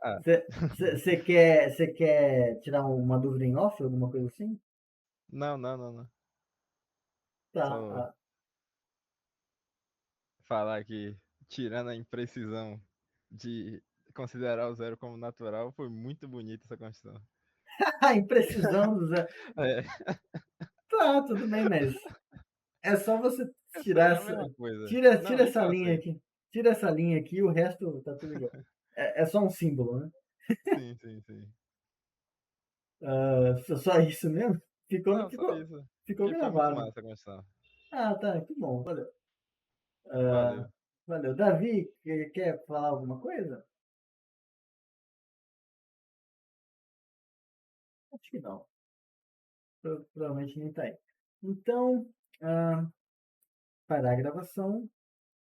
Ah, Você quer tirar uma dúvida em off, alguma coisa assim? não. Tá. Só falar que, tirando a imprecisão de considerar o zero como natural, foi muito bonita essa construção. Imprecisão do Zé. É, Tá, tudo bem, mas é só você essa tirar é a essa. mesma coisa. Tira Não, essa isso eu linha sei. aqui. Tira essa linha aqui, o resto tá tudo igual. É só um símbolo, né? Sim. Só isso mesmo? Não, só isso. Ficou Que foi muito gravado. massa a construção. Ah, tá, que bom, valeu. Ah, Valeu. valeu. Davi, quer falar alguma coisa? Acho que não. Provavelmente nem tá aí. Então, parar a gravação.